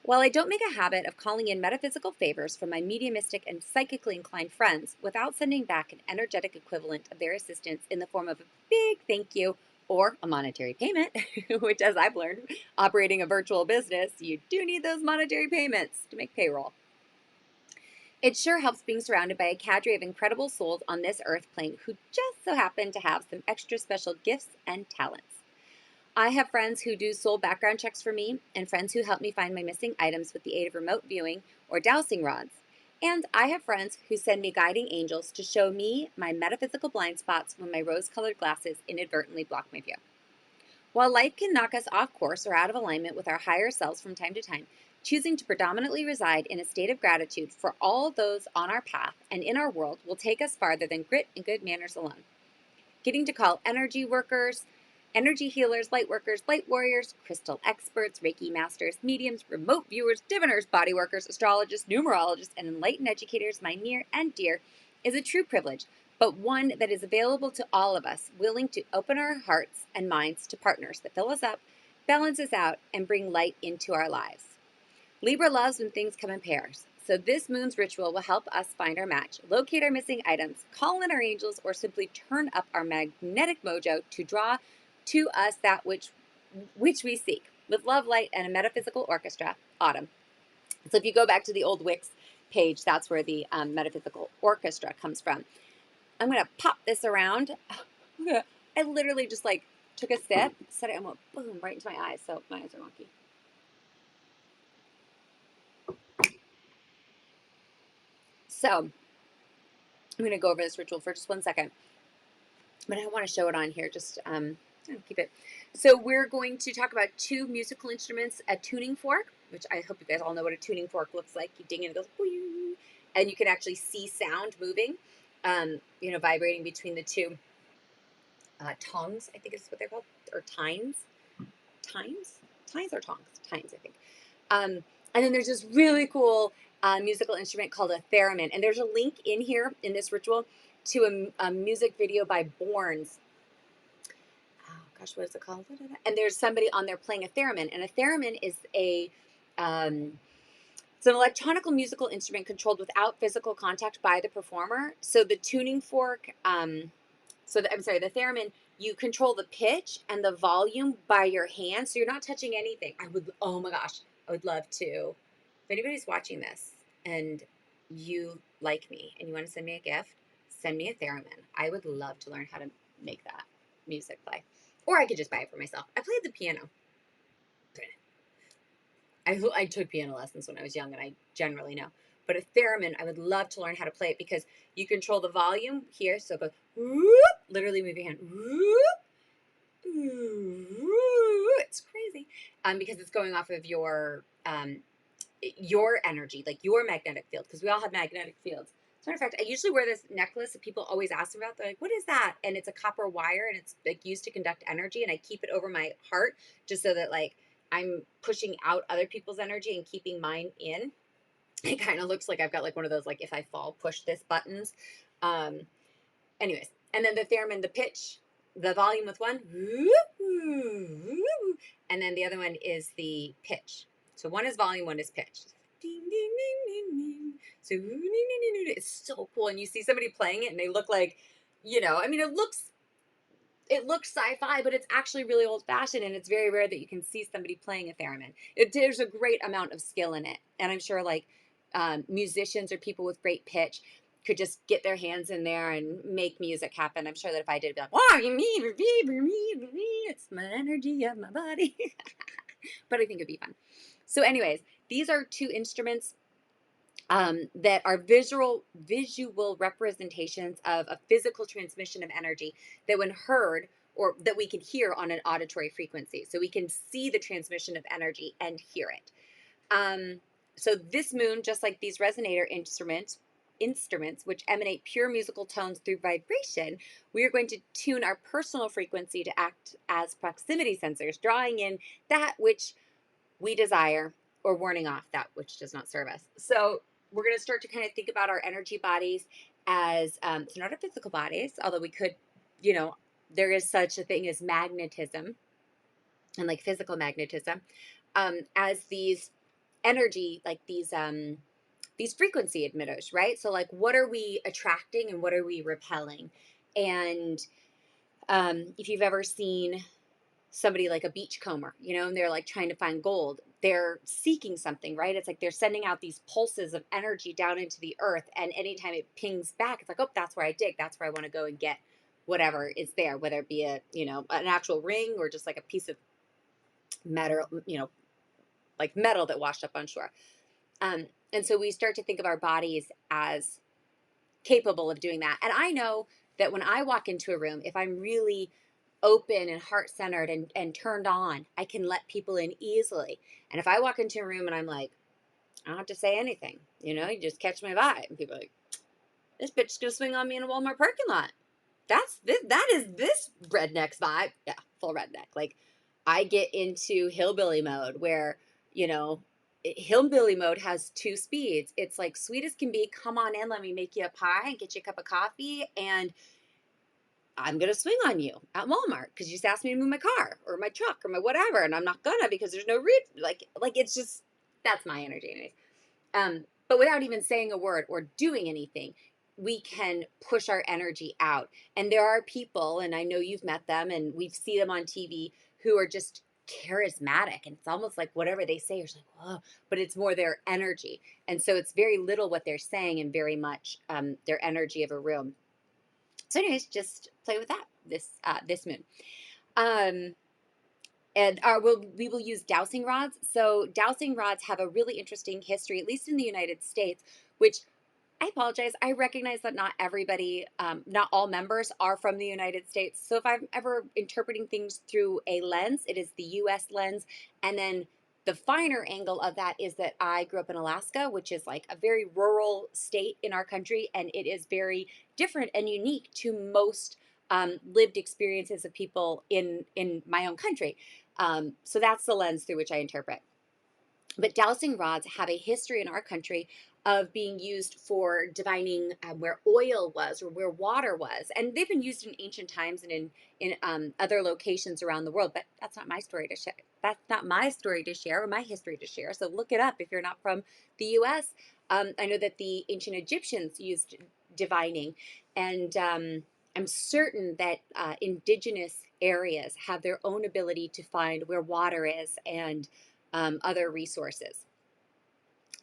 While I don't make a habit of calling in metaphysical favors from my mediumistic and psychically inclined friends without sending back an energetic equivalent of their assistance in the form of a big thank you or a monetary payment, which, as I've learned, operating a virtual business, you do need those monetary payments to make payroll. It sure helps being surrounded by a cadre of incredible souls on this earth plane who just so happen to have some extra special gifts and talents. I have friends who do soul background checks for me and friends who help me find my missing items with the aid of remote viewing or dowsing rods. And I have friends who send me guiding angels to show me my metaphysical blind spots when my rose-colored glasses inadvertently block my view. While life can knock us off course or out of alignment with our higher selves from time to time, choosing to predominantly reside in a state of gratitude for all those on our path and in our world will take us farther than grit and good manners alone. Getting to call energy workers, Energy healers, light workers, light warriors, crystal experts, Reiki masters, mediums, remote viewers, diviners, body workers, astrologists, numerologists, and enlightened educators, my near and dear, is a true privilege, but one that is available to all of us, willing to open our hearts and minds to partners that fill us up, balance us out, and bring light into our lives. Libra loves when things come in pairs, so this moon's ritual will help us find our match, locate our missing items, call in our angels, or simply turn up our magnetic mojo to draw to us that which we seek. With love, light, and a metaphysical orchestra, autumn. So if you go back to the old Wix page, that's where the metaphysical orchestra comes from. I'm going to pop this around. I literally just like took a sip, set it, and went boom right into my eyes. So my eyes are wonky. So I'm going to go over this ritual for just 1 second, but I want to show it on here. Just keep it. So we're going to talk about two musical instruments, a tuning fork, which I hope you guys all know what a tuning fork looks like. You ding it, it goes, and you can actually see sound moving, vibrating between the two tongs, I think is what they're called, or tines. Tines or tongs? Tines, I think. And then there's this really cool musical instrument called a theremin. And there's a link in here in this ritual to a music video by Borns. Oh gosh, what is it called? And there's somebody on there playing a theremin. And a theremin is it's an electronical musical instrument controlled without physical contact by the performer. So the tuning fork, the theremin, you control the pitch and the volume by your hand. So you're not touching anything. Oh my gosh, I would love to. If anybody's watching this and you like me and you want to send me a gift, send me a theremin. I would love to learn how to make that music play. Or I could just buy it for myself. I played the piano. I took piano lessons when I was young, and I generally know. But a theremin, I would love to learn how to play it because you control the volume here. So it goes, whoop, literally move your hand. Whoop, whoop, it's crazy. Because it's going off of your energy, like your magnetic field, because we all have magnetic fields. As a matter of fact, I usually wear this necklace that people always ask me about. They're like, what is that? And it's a copper wire, and it's like used to conduct energy. And I keep it over my heart just so that like I'm pushing out other people's energy and keeping mine in. It kind of looks like I've got like one of those, like if I fall, push this buttons. Anyways, and then the theremin, the pitch, the volume with one, and then the other one is the pitch. So one is volume, one is pitch. Ding, ding, ding, ding, ding. So it's so cool, and you see somebody playing it, and they look like, it looks sci-fi, but it's actually really old-fashioned, and it's very rare that you can see somebody playing a theremin. There's a great amount of skill in it, and I'm sure like musicians or people with great pitch could just get their hands in there and make music happen. I'm sure that if I did, it'd be like, it's my energy of my body. But I think it'd be fun. So anyways, these are two instruments that are visual representations of a physical transmission of energy that when heard, or that we can hear on an auditory frequency. So we can see the transmission of energy and hear it. So this moon, just like these resonator instruments, which emanate pure musical tones through vibration, we are going to tune our personal frequency to act as proximity sensors, drawing in that which we desire or warning off that which does not serve us. So we're going to start to kind of think about our energy bodies as, so not our physical bodies, although we could, there is such a thing as magnetism and like physical magnetism, as these energy, like these frequency emitters, right? So like, what are we attracting and what are we repelling? And if you've ever seen somebody like a beachcomber, and they're like trying to find gold, they're seeking something, right? It's like they're sending out these pulses of energy down into the earth, and anytime it pings back, it's like, oh, that's where I dig, that's where I want to go and get whatever is there, whether it be an actual ring or just like a piece of metal, like metal that washed up on shore. And so we start to think of our bodies as capable of doing that. And I know that when I walk into a room, if I'm really open and heart-centered and turned on, I can let people in easily. And if I walk into a room and I'm like, I don't have to say anything, you just catch my vibe. And people are like, this bitch's gonna swing on me in a Walmart parking lot. That is this redneck's vibe. Yeah, full redneck. Like I get into hillbilly mode where, you know, hillbilly mode has two speeds. It's like sweet as can be. Come on in, let me make you a pie and get you a cup of coffee, and I'm gonna swing on you at Walmart because you just asked me to move my car or my truck or my whatever, and I'm not gonna because there's no reason. Like it's just that's my energy, anyways. But without even saying a word or doing anything, we can push our energy out. And there are people, and I know you've met them, and we've seen them on TV who are just charismatic, and it's almost like whatever they say, you're just like, oh, but it's more their energy, and so it's very little what they're saying, and very much their energy of a room. So, anyways, just play with that this moon. Um, and we will use dowsing rods. So dowsing rods have a really interesting history, at least in the United States, which I apologize. I recognize that not everybody, not all members are from the United States. So if I'm ever interpreting things through a lens, it is the US lens. And then the finer angle of that is that I grew up in Alaska, which is like a very rural state in our country. And it is very different and unique to most lived experiences of people in my own country. So that's the lens through which I interpret. But dowsing rods have a history in our country of being used for divining where oil was or where water was, and they've been used in ancient times and in other locations around the world. But that's not my story to share. That's not my story to share or my history to share. So look it up if you're not from the U.S. I know that the ancient Egyptians used divining, and I'm certain that indigenous areas have their own ability to find where water is and other resources.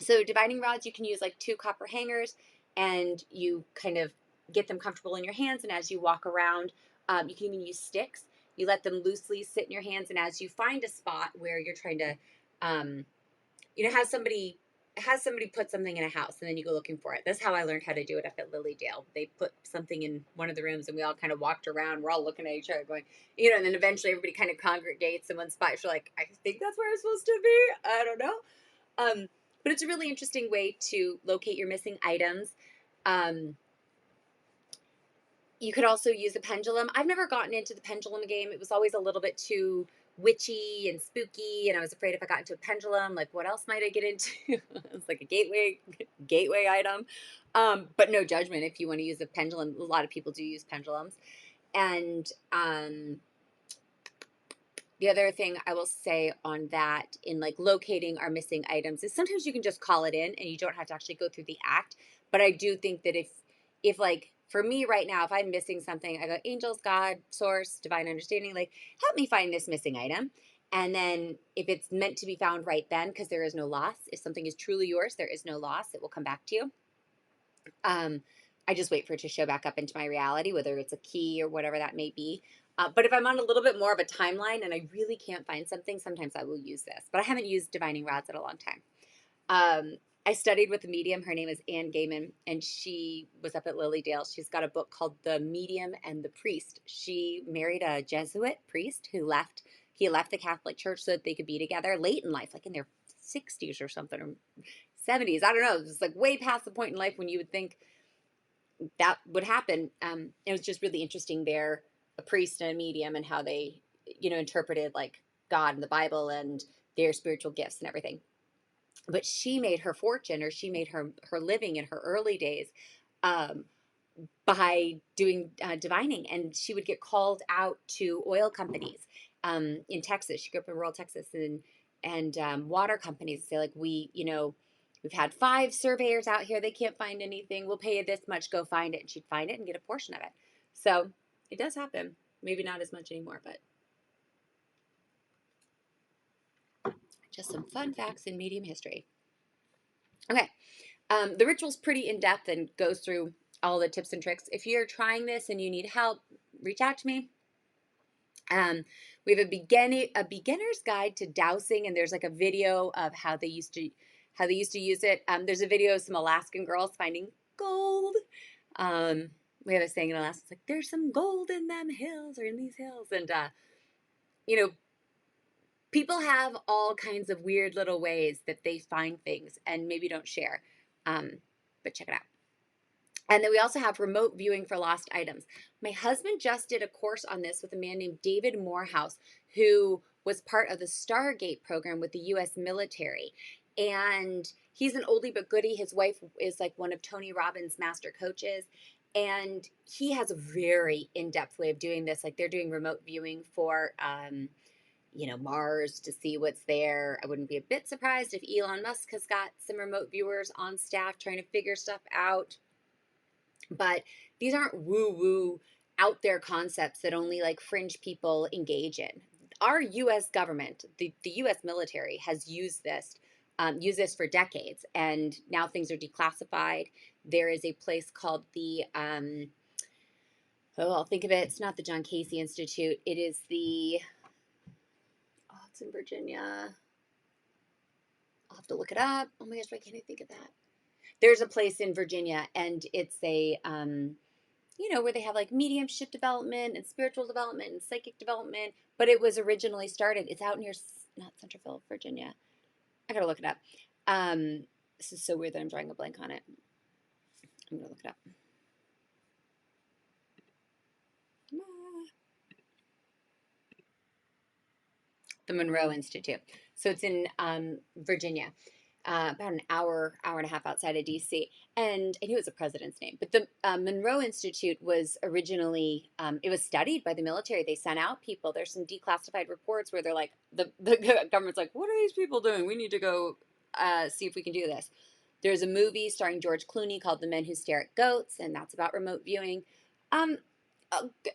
So divining rods, you can use like two copper hangers, and you kind of get them comfortable in your hands. And as you walk around, you can even use sticks. You let them loosely sit in your hands, and as you find a spot where you're trying to, um, have somebody put something in a house, and then you go looking for it. That's how I learned how to do it up at Lilydale. They put something in one of the rooms, and we all kind of walked around. We're all looking at each other, going, and then eventually everybody kind of congregates in one spot. You're like, I think that's where I'm supposed to be. I don't know. But it's a really interesting way to locate your missing items. Um, you could also use a pendulum. I've never gotten into the pendulum game. It was always a little bit too witchy and spooky, and I was afraid if I got into a pendulum, like what else might I get into? It's like a gateway item. But no judgment if you want to use a pendulum. A lot of people do use pendulums, and the other thing I will say on that in like locating our missing items is sometimes you can just call it in and you don't have to actually go through the act. But I do think that if like for me right now, if I'm missing something, I go angels, God, source, divine understanding, like help me find this missing item. And then if it's meant to be found right then, because there is no loss, if something is truly yours, there is no loss, it will come back to you. Um, I just wait for it to show back up into my reality, whether it's a key or whatever that may be. But if I'm on a little bit more of a timeline and I really can't find something, sometimes I will use this. But I haven't used divining rods in a long time. I studied with a medium. Her name is Ann Gaiman, and she was up at Lilydale. She's got a book called The Medium and the Priest. She married a Jesuit priest who left. He left the Catholic Church so that they could be together late in life, like in their 60s or something, or 70s. I don't know. It was like way past the point in life when you would think that would happen. It was just really interesting there, a priest and a medium, and how they, interpreted like God and the Bible and their spiritual gifts and everything. But she made her fortune, or she made her living in her early days um, by doing divining, and she would get called out to oil companies in Texas. She grew up in rural Texas, and water companies say like, we've had 5 surveyors out here. They can't find anything. We'll pay you this much. Go find it. And she'd find it and get a portion of it. So it does happen. Maybe not as much anymore, but just some fun facts in medium history. Okay. The ritual's pretty in-depth and goes through all the tips and tricks. If you're trying this and you need help, reach out to me. We have a beginner's guide to dowsing, and there's like a video of how they used to use it. There's a video of some Alaskan girls finding gold. We have a saying in Alaska, it's like, there's some gold in them hills, or in these hills. And, people have all kinds of weird little ways that they find things and maybe don't share. But check it out. And then we also have remote viewing for lost items. My husband just did a course on this with a man named David Morehouse, who was part of the Stargate program with the US military. And he's an oldie but goodie. His wife is like one of Tony Robbins' master coaches. And he has a very in depth way of doing this. Like they're doing remote viewing for, Mars to see what's there. I wouldn't be a bit surprised if Elon Musk has got some remote viewers on staff trying to figure stuff out. But these aren't woo woo out there concepts that only like fringe people engage in. Our US government, the US military has used this for decades, and now things are declassified. There is a place called I'll think of it. It's not the John Casey Institute. It is it's in Virginia. I'll have to look it up. Oh my gosh, why can't I think of that? There's a place in Virginia, and it's where they have like mediumship development and spiritual development and psychic development. But it was originally started. It's out near not Centerville, Virginia. I gotta look it up. This is so weird that I'm drawing a blank on it. I'm gonna look it up. The Monroe Institute. So it's in Virginia. About an hour and a half outside of DC. And I knew it was a president's name, but the Monroe Institute was originally, it was studied by the military. They sent out people. There's some declassified reports where they're like, the government's like, what are these people doing? We need to go see if we can do this. There's a movie starring George Clooney called The Men Who Stare at Goats, and that's about remote viewing. Um,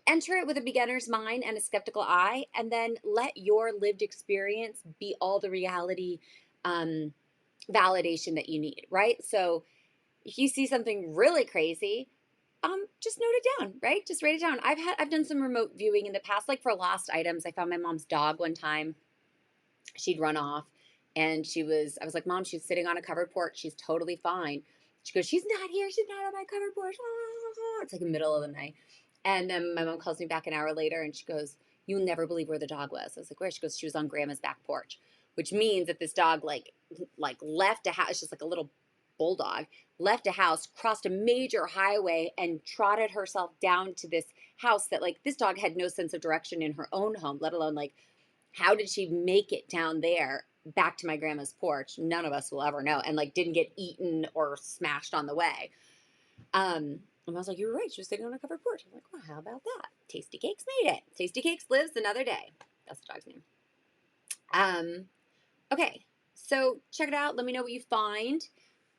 Enter it with a beginner's mind and a skeptical eye, and then let your lived experience be all the reality um, validation that you need, right? So if you see something really crazy, just note it down, right? Just write it down. I've done some remote viewing in the past, like for lost items. I found my mom's dog one time. She'd run off, and I was like, Mom, she's sitting on a covered porch. She's totally fine. She goes, she's not here. She's not on my covered porch. It's like the middle of the night. And then my mom calls me back an hour later, and she goes, you'll never believe where the dog was. I was like, where? She goes, she was on Grandma's back porch, which means that this dog like left a house. It's just like a little bulldog, left a house, crossed a major highway, and trotted herself down to this house that like this dog had no sense of direction in her own home, let alone like how did she make it down there back to my grandma's porch? None of us will ever know. And like didn't get eaten or smashed on the way. And I was like, you were right. She was sitting on a covered porch. I'm like, well, how about that? Tasty Cakes made it. Tasty Cakes lives another day. That's the dog's name. Okay. So check it out. Let me know what you find.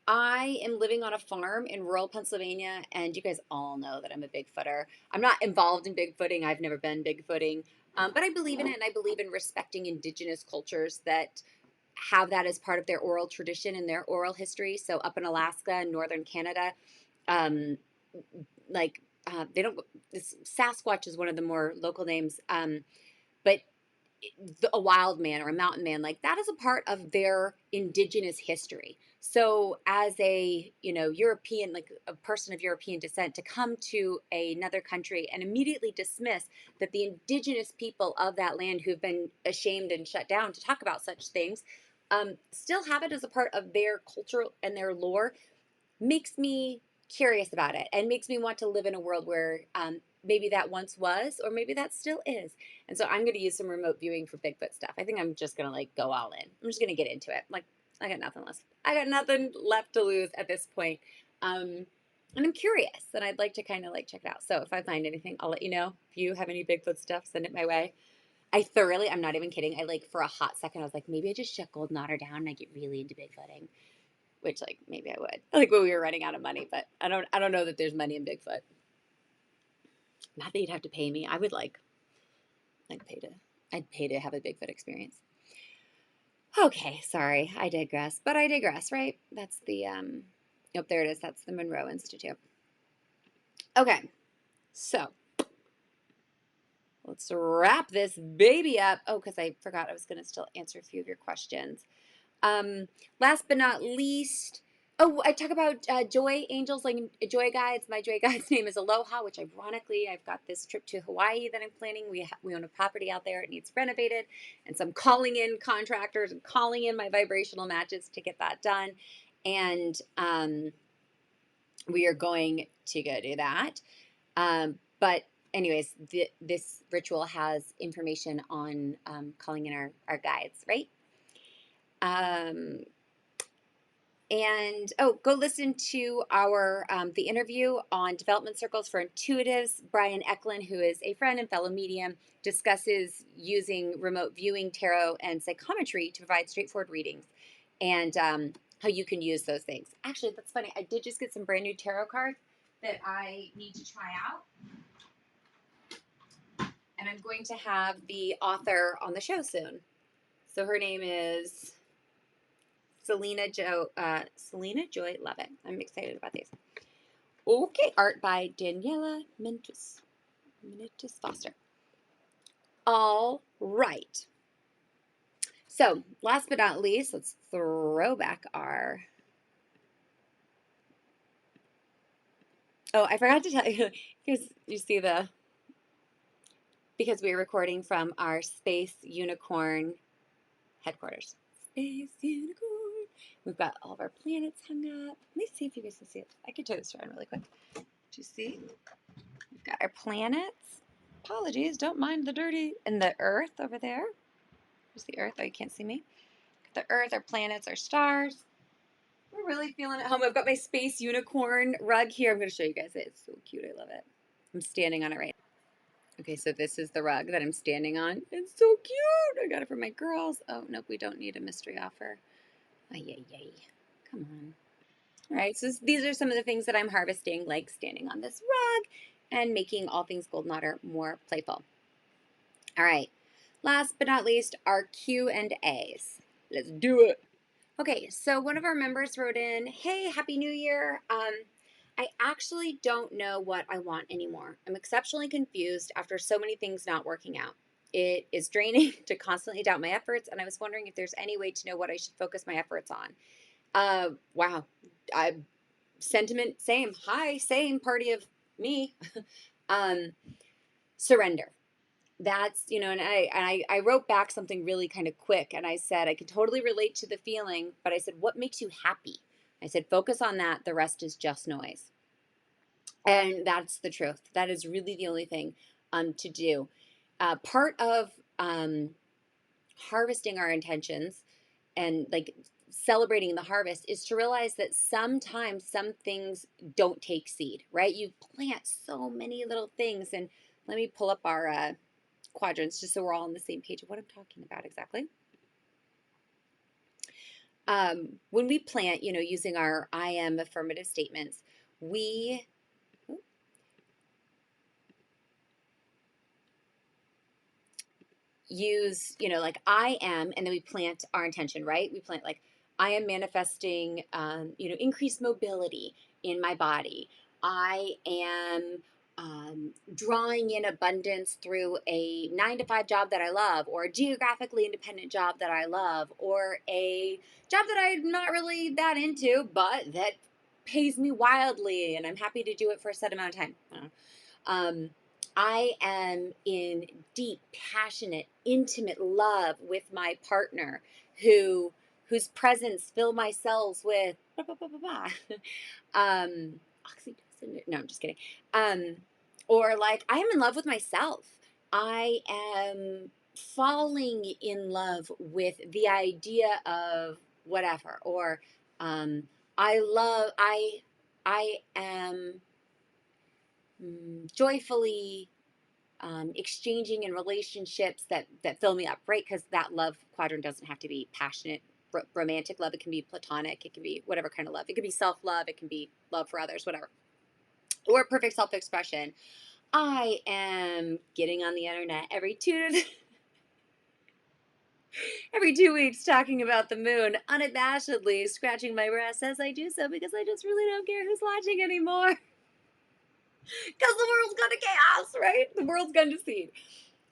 I am living on a farm in rural Pennsylvania, and you guys all know that I'm a Bigfooter. I'm not involved in Bigfooting. I've never been Bigfooting, but I believe in it, and I believe in respecting indigenous cultures that have that as part of their oral tradition and their oral history. So up in Alaska and northern Canada, um, they don't. This Sasquatch is one of the more local names, but a wild man or a mountain man, like that is a part of their indigenous history. So as a European, like a person of European descent, to come to another country and immediately dismiss that the indigenous people of that land who've been ashamed and shut down to talk about such things still have it as a part of their culture and their lore makes me curious about it and makes me want to live in a world where maybe that once was, or maybe that still is. And so I'm going to use some remote viewing for Bigfoot stuff. I think I'm just going to like go all in. I'm just going to get into it. Like I got nothing left. I got nothing left to lose at this point. And I'm curious, and I'd like to kind of like check it out. So if I find anything, I'll let you know. If you have any Bigfoot stuff, send it my way. I'm not even kidding. I like for a hot second, I was like, maybe I just shut Golden Otter down and I get really into Bigfooting. Which like maybe I would. Like when we were running out of money, but I don't know that there's money in Bigfoot. Not that you'd have to pay me. I would like I'd pay to have a Bigfoot experience. Okay, sorry, I digress. But I digress, right? That's the there it is. That's the Monroe Institute. Okay. So let's wrap this baby up. Oh, because I forgot I was gonna still answer a few of your questions. Last but not least, I talk about joy angels, like a joy guides. My joy guide's name is Aloha, which ironically, I've got this trip to Hawaii that I'm planning. We own a property out there. It needs renovated. And so I'm calling in contractors and calling in my vibrational matches to get that done. And we are going to go do that. But anyways, this ritual has information on calling in our guides, right? Um, and oh, go listen to our the interview on development circles for intuitives. Brian Eklund, who is a friend and fellow medium, discusses using remote viewing, tarot, and psychometry to provide straightforward readings, and how you can use those things. Actually, that's funny. I did just get some brand new tarot cards that I need to try out, and I'm going to have the author on the show soon. So her name is Selena Joy Levitt. I'm excited about these. Okay, art by Daniela Mentis Foster. All right. So, last but not least, let's throw back our. Oh, I forgot to tell you, because you see because we are recording from our Space Unicorn headquarters. Space Unicorn. We've got all of our planets hung up. Let me see if you guys can see it. I can turn this around really quick. Do you see? We've got our planets. Apologies, don't mind the dirty. And the Earth over there. There's the Earth. Oh, you can't see me. The Earth, our planets, our stars. We're really feeling at home. I've got my Space Unicorn rug here. I'm going to show you guys it. It's so cute. I love it. I'm standing on it right now. Okay, so this is the rug that I'm standing on. It's so cute. I got it for my girls. Oh, nope, we don't need a mystery offer. Ay, ay, ay. Come on. All right, so these are some of the things that I'm harvesting, like standing on this rug and making all things golden otter more playful. All right, last but not least, our Q and A's. Let's do it. Okay, so one of our members wrote in, "Hey, Happy New Year. I actually don't know what I want anymore. I'm exceptionally confused after so many things not working out. It is draining to constantly doubt my efforts, and I was wondering if there's any way to know what I should focus my efforts on." Wow. Sentiment, same. Hi, same party of me. um, Surrender. That's, and I wrote back something really kind of quick, and I said I could totally relate to the feeling, but I said, what makes you happy? I said, focus on that. The rest is just noise. And that's the truth. That is really the only thing to do. Part of harvesting our intentions and like celebrating the harvest is to realize that sometimes some things don't take seed, right? You plant so many little things. And let me pull up our quadrants just so we're all on the same page of what I'm talking about exactly. When we plant, using our I am affirmative statements, we use, like I am, and then we plant our intention, right? We plant like I am manifesting, increased mobility in my body. I am drawing in abundance through a 9 to 5 job that I love, or a geographically independent job that I love, or a job that I'm not really that into, but that pays me wildly, and I'm happy to do it for a set amount of time. I am in deep, passionate, intimate love with my partner whose presence fill my cells with oxytocin. No, I'm just kidding. Or like I am in love with myself. I am falling in love with the idea of whatever. Or I am joyfully exchanging in relationships that fill me up, right? Because that love quadrant doesn't have to be passionate, romantic love. It can be platonic. It can be whatever kind of love. It can be self-love. It can be love for others, whatever. Or perfect self-expression. I am getting on the internet every 2 weeks talking about the moon, unabashedly scratching my breast as I do so because I just really don't care who's watching anymore. Because the world's gone to chaos, right? The world's gone to seed.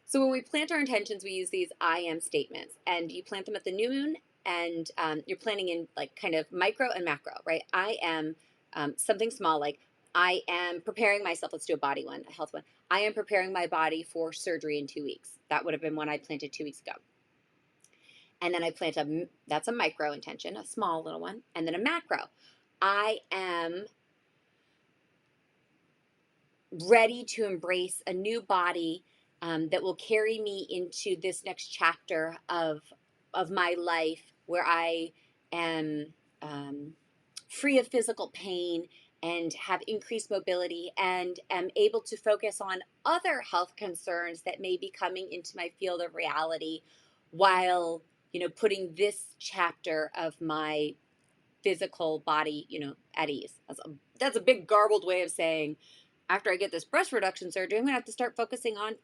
So when we plant our intentions, we use these I am statements, and you plant them at the new moon, and you're planting in like kind of micro and macro, right? I am something small, like I am preparing myself. Let's do a body one, a health one. I am preparing my body for surgery in 2 weeks. That would have been one I planted 2 weeks ago. And then I plant that's a micro intention, a small little one, and then a macro. I am ready to embrace a new body that will carry me into this next chapter of my life where I am free of physical pain and have increased mobility and am able to focus on other health concerns that may be coming into my field of reality while putting this chapter of my physical body at ease. That's a big garbled way of saying after I get this breast reduction surgery, I'm gonna have to start focusing on,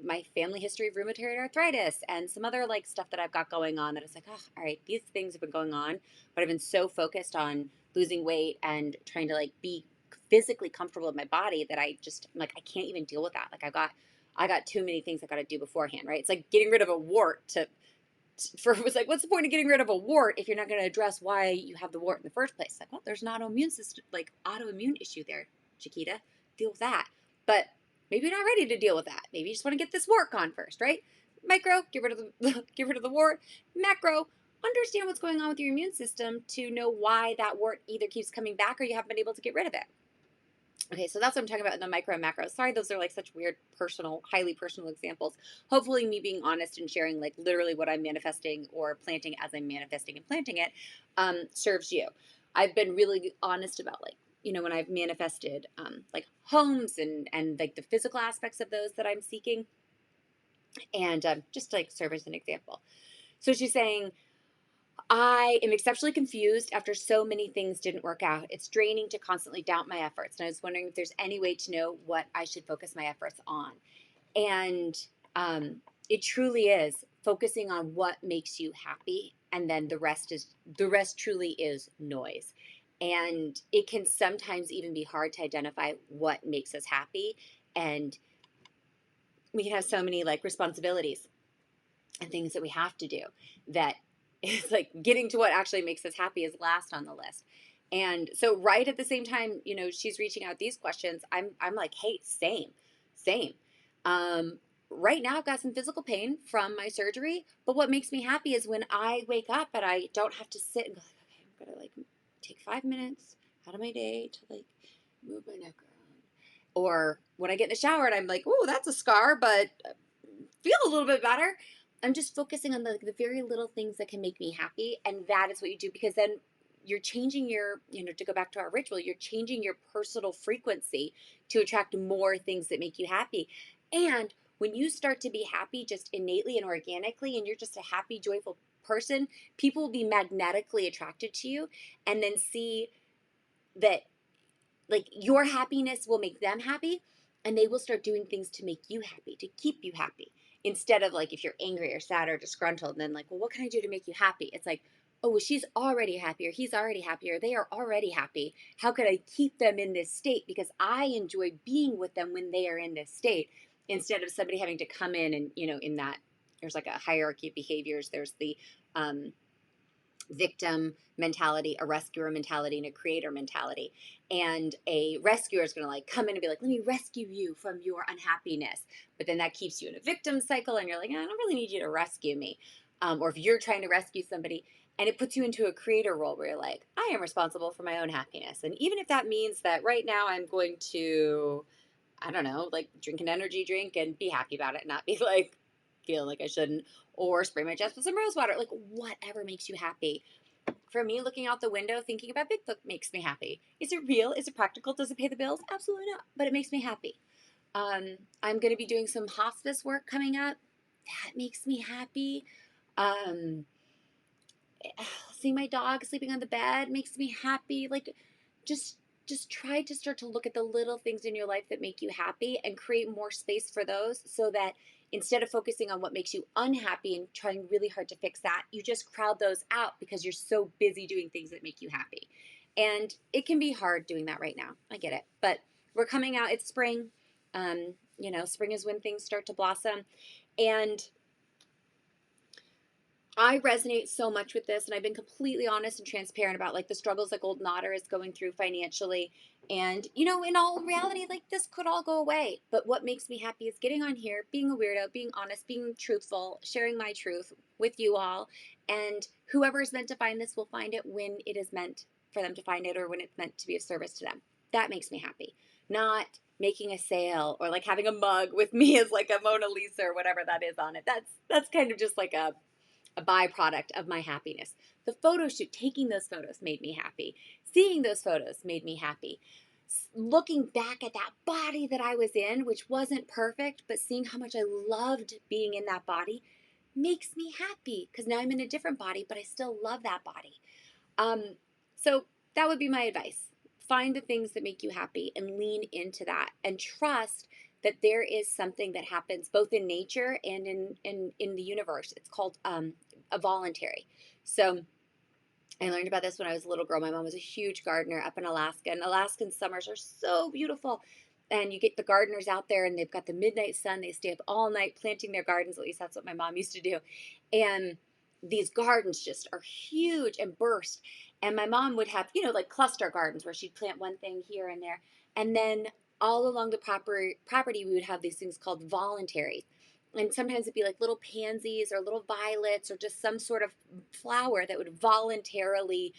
my family history of rheumatoid arthritis and some other like stuff that I've got going on that it's like, oh, all right, these things have been going on, but I've been so focused on losing weight and trying to like be physically comfortable with my body that I'm like, I can't even deal with that. Like I got too many things I gotta do beforehand, right? It's like getting rid of a wart it was like, what's the point of getting rid of a wart if you're not going to address why you have the wart in the first place? Like, well, there's an autoimmune system, like autoimmune issue there, Chiquita. Deal with that. But maybe you're not ready to deal with that. Maybe you just want to get this wart gone first, right? Micro, get rid of the get rid of the wart. Macro, understand what's going on with your immune system to know why that wart either keeps coming back or you haven't been able to get rid of it. Okay, so that's what I'm talking about in the micro and macro. Sorry, those are like such weird, personal, highly personal examples. Hopefully, me being honest and sharing like literally what I'm manifesting or planting as I'm manifesting and planting it serves you. I've been really honest about like, when I've manifested like homes and like the physical aspects of those that I'm seeking. And just like serve as an example. So she's saying, I am exceptionally confused after so many things didn't work out. It's draining to constantly doubt my efforts. And I was wondering if there's any way to know what I should focus my efforts on. And it truly is focusing on what makes you happy. And then the rest truly is noise. And it can sometimes even be hard to identify what makes us happy. And we can have so many like responsibilities and things that we have to do that it's like getting to what actually makes us happy is last on the list. And so right at the same time, she's reaching out these questions, I'm like, hey, same. Um, right now I've got some physical pain from my surgery, but what makes me happy is when I wake up and I don't have to sit and go like, okay, I'm gonna like take 5 minutes out of my day to like move my neck around. Or when I get in the shower and I'm like, oh, that's a scar, but feel a little bit better. I'm just focusing on the very little things that can make me happy. And that is what you do because then you're changing your, to go back to our ritual, you're changing your personal frequency to attract more things that make you happy. And when you start to be happy just innately and organically, and you're just a happy, joyful person, people will be magnetically attracted to you and then see that like your happiness will make them happy and they will start doing things to make you happy, to keep you happy. Instead of like if you're angry or sad or disgruntled, and then like, well, what can I do to make you happy? It's like, oh, well, she's already happy or he's already happy or they are already happy. How could I keep them in this state? Because I enjoy being with them when they are in this state instead of somebody having to come in and, in that there's like a hierarchy of behaviors. There's the victim mentality, a rescuer mentality, and a creator mentality. And a rescuer is going to like come in and be like, let me rescue you from your unhappiness. But then that keeps you in a victim cycle and you're like, I don't really need you to rescue me. Or if you're trying to rescue somebody and it puts you into a creator role where you're like, I am responsible for my own happiness. And even if that means that right now I'm going to, I don't know, like drink an energy drink and be happy about it, not be like, feel like I shouldn't, or spray my chest with some rose water, like whatever makes you happy. For me, looking out the window, thinking about Bigfoot makes me happy. Is it real? Is it practical? Does it pay the bills? Absolutely not, but it makes me happy. I'm going to be doing some hospice work coming up. That makes me happy. Um, Seeing my dog sleeping on the bed makes me happy. Like, just just try to start to look at the little things in your life that make you happy and create more space for those so that instead of focusing on what makes you unhappy and trying really hard to fix that, you just crowd those out because you're so busy doing things that make you happy. And it can be hard doing that right now. I get it. But we're coming out, it's spring. Spring is when things start to blossom. And I resonate so much with this, and I've been completely honest and transparent about like the struggles that Golden Otter is going through financially. And, in all reality, like this could all go away. But what makes me happy is getting on here, being a weirdo, being honest, being truthful, sharing my truth with you all. And whoever is meant to find this will find it when it is meant for them to find it or when it's meant to be of service to them. That makes me happy. Not making a sale or like having a mug with me as like a Mona Lisa or whatever that is on it. That's kind of just like a byproduct of my happiness. The photo shoot, taking those photos made me happy. Seeing those photos made me happy. Looking back at that body that I was in, which wasn't perfect, but seeing how much I loved being in that body makes me happy because now I'm in a different body, but I still love that body. Um, so that would be my advice. Find the things that make you happy and lean into that and trust that there is something that happens both in nature and in the universe. It's called a voluntary. So I learned about this when I was a little girl. My mom was a huge gardener up in Alaska, and Alaskan summers are so beautiful. And you get the gardeners out there, and they've got the midnight sun. They stay up all night planting their gardens. At least that's what my mom used to do. And these gardens just are huge and burst. And my mom would have, like cluster gardens where she'd plant one thing here and there. And then all along the property, we would have these things called voluntaries. And sometimes it'd be like little pansies or little violets or just some sort of flower that would voluntarily,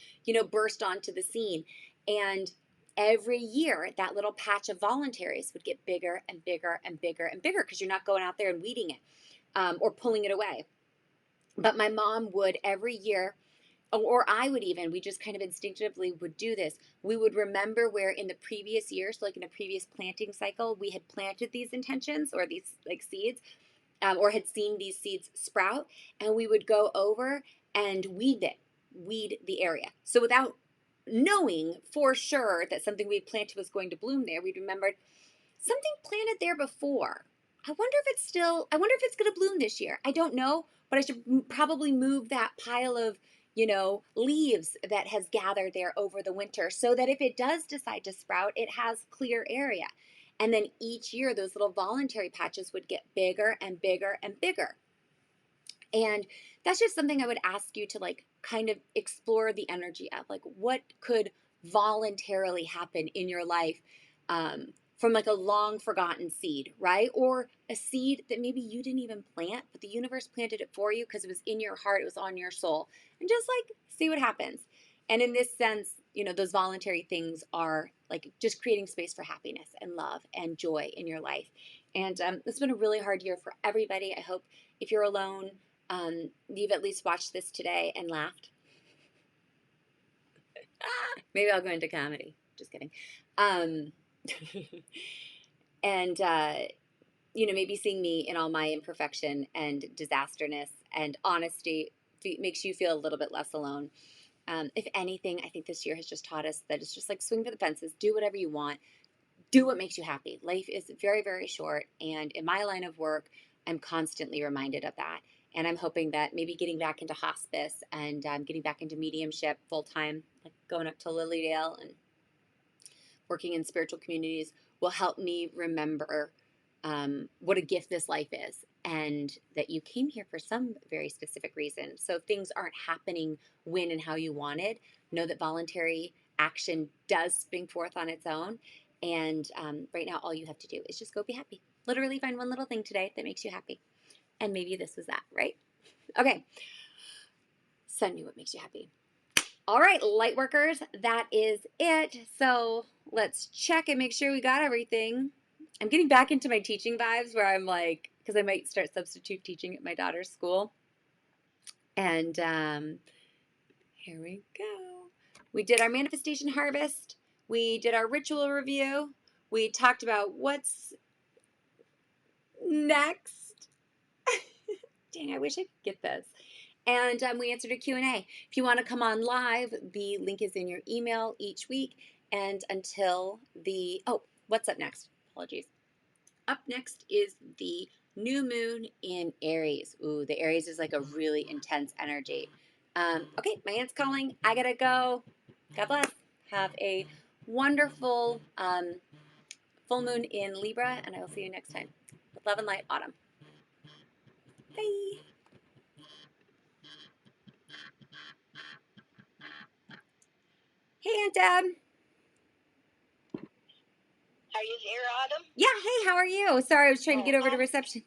burst onto the scene. And every year, that little patch of voluntaries would get bigger and bigger and bigger and bigger because you're not going out there and weeding it or pulling it away. But my mom would every year, or I would even, we just kind of instinctively would do this. We would remember where in the previous years, like in a previous planting cycle, we had planted these intentions or these like seeds, or had seen these seeds sprout, and we would go over and weed the area. So without knowing for sure that something we planted was going to bloom there, we'd remembered something planted there before. I wonder if it's going to bloom this year. I don't know, but I should probably move that pile of, leaves that has gathered there over the winter so that if it does decide to sprout, it has clear area. And then each year, those little voluntary patches would get bigger and bigger and bigger. And that's just something I would ask you to like kind of explore the energy of like what could voluntarily happen in your life from like a long forgotten seed, right? Or a seed that maybe you didn't even plant, but the universe planted it for you because it was in your heart, it was on your soul. And just like see what happens. And in this sense, those voluntary things are like just creating space for happiness and love and joy in your life. And it's been a really hard year for everybody. I hope if you're alone, you've at least watched this today and laughed. Maybe I'll go into comedy. Just kidding. Um, and, maybe seeing me in all my imperfection and disasterness and honesty makes you feel a little bit less alone. If anything, I think this year has just taught us that it's just like swing for the fences, do whatever you want, do what makes you happy. Life is very, very short. And in my line of work, I'm constantly reminded of that. And I'm hoping that maybe getting back into hospice and getting back into mediumship full time, like going up to Lilydale and working in spiritual communities, will help me remember what a gift this life is and that you came here for some very specific reason. So if things aren't happening when and how you wanted, know that voluntary action does spring forth on its own. And right now, all you have to do is just go be happy. Literally find one little thing today that makes you happy. And maybe this was that, right? Okay. Send me what makes you happy. All right, light workers, that is it. So let's check and make sure we got everything. I'm getting back into my teaching vibes where I'm like, because I might start substitute teaching at my daughter's school. And here we go. We did our manifestation harvest. We did our ritual review. We talked about what's next. Dang, I wish I could get this. And we answered a Q&A. If you want to come on live, the link is in your email each week. And until what's up next? Apologies. Up next is the new moon in Aries. Ooh, the Aries is like a really intense energy. Okay, my aunt's calling. I gotta go. God bless. Have a wonderful full moon in Libra, and I will see you next time. With love and light, Autumn. Bye. Hey, Aunt Deb. Are you here, Autumn? Yeah, hey, how are you? Sorry, I was trying to Oh, get over to reception.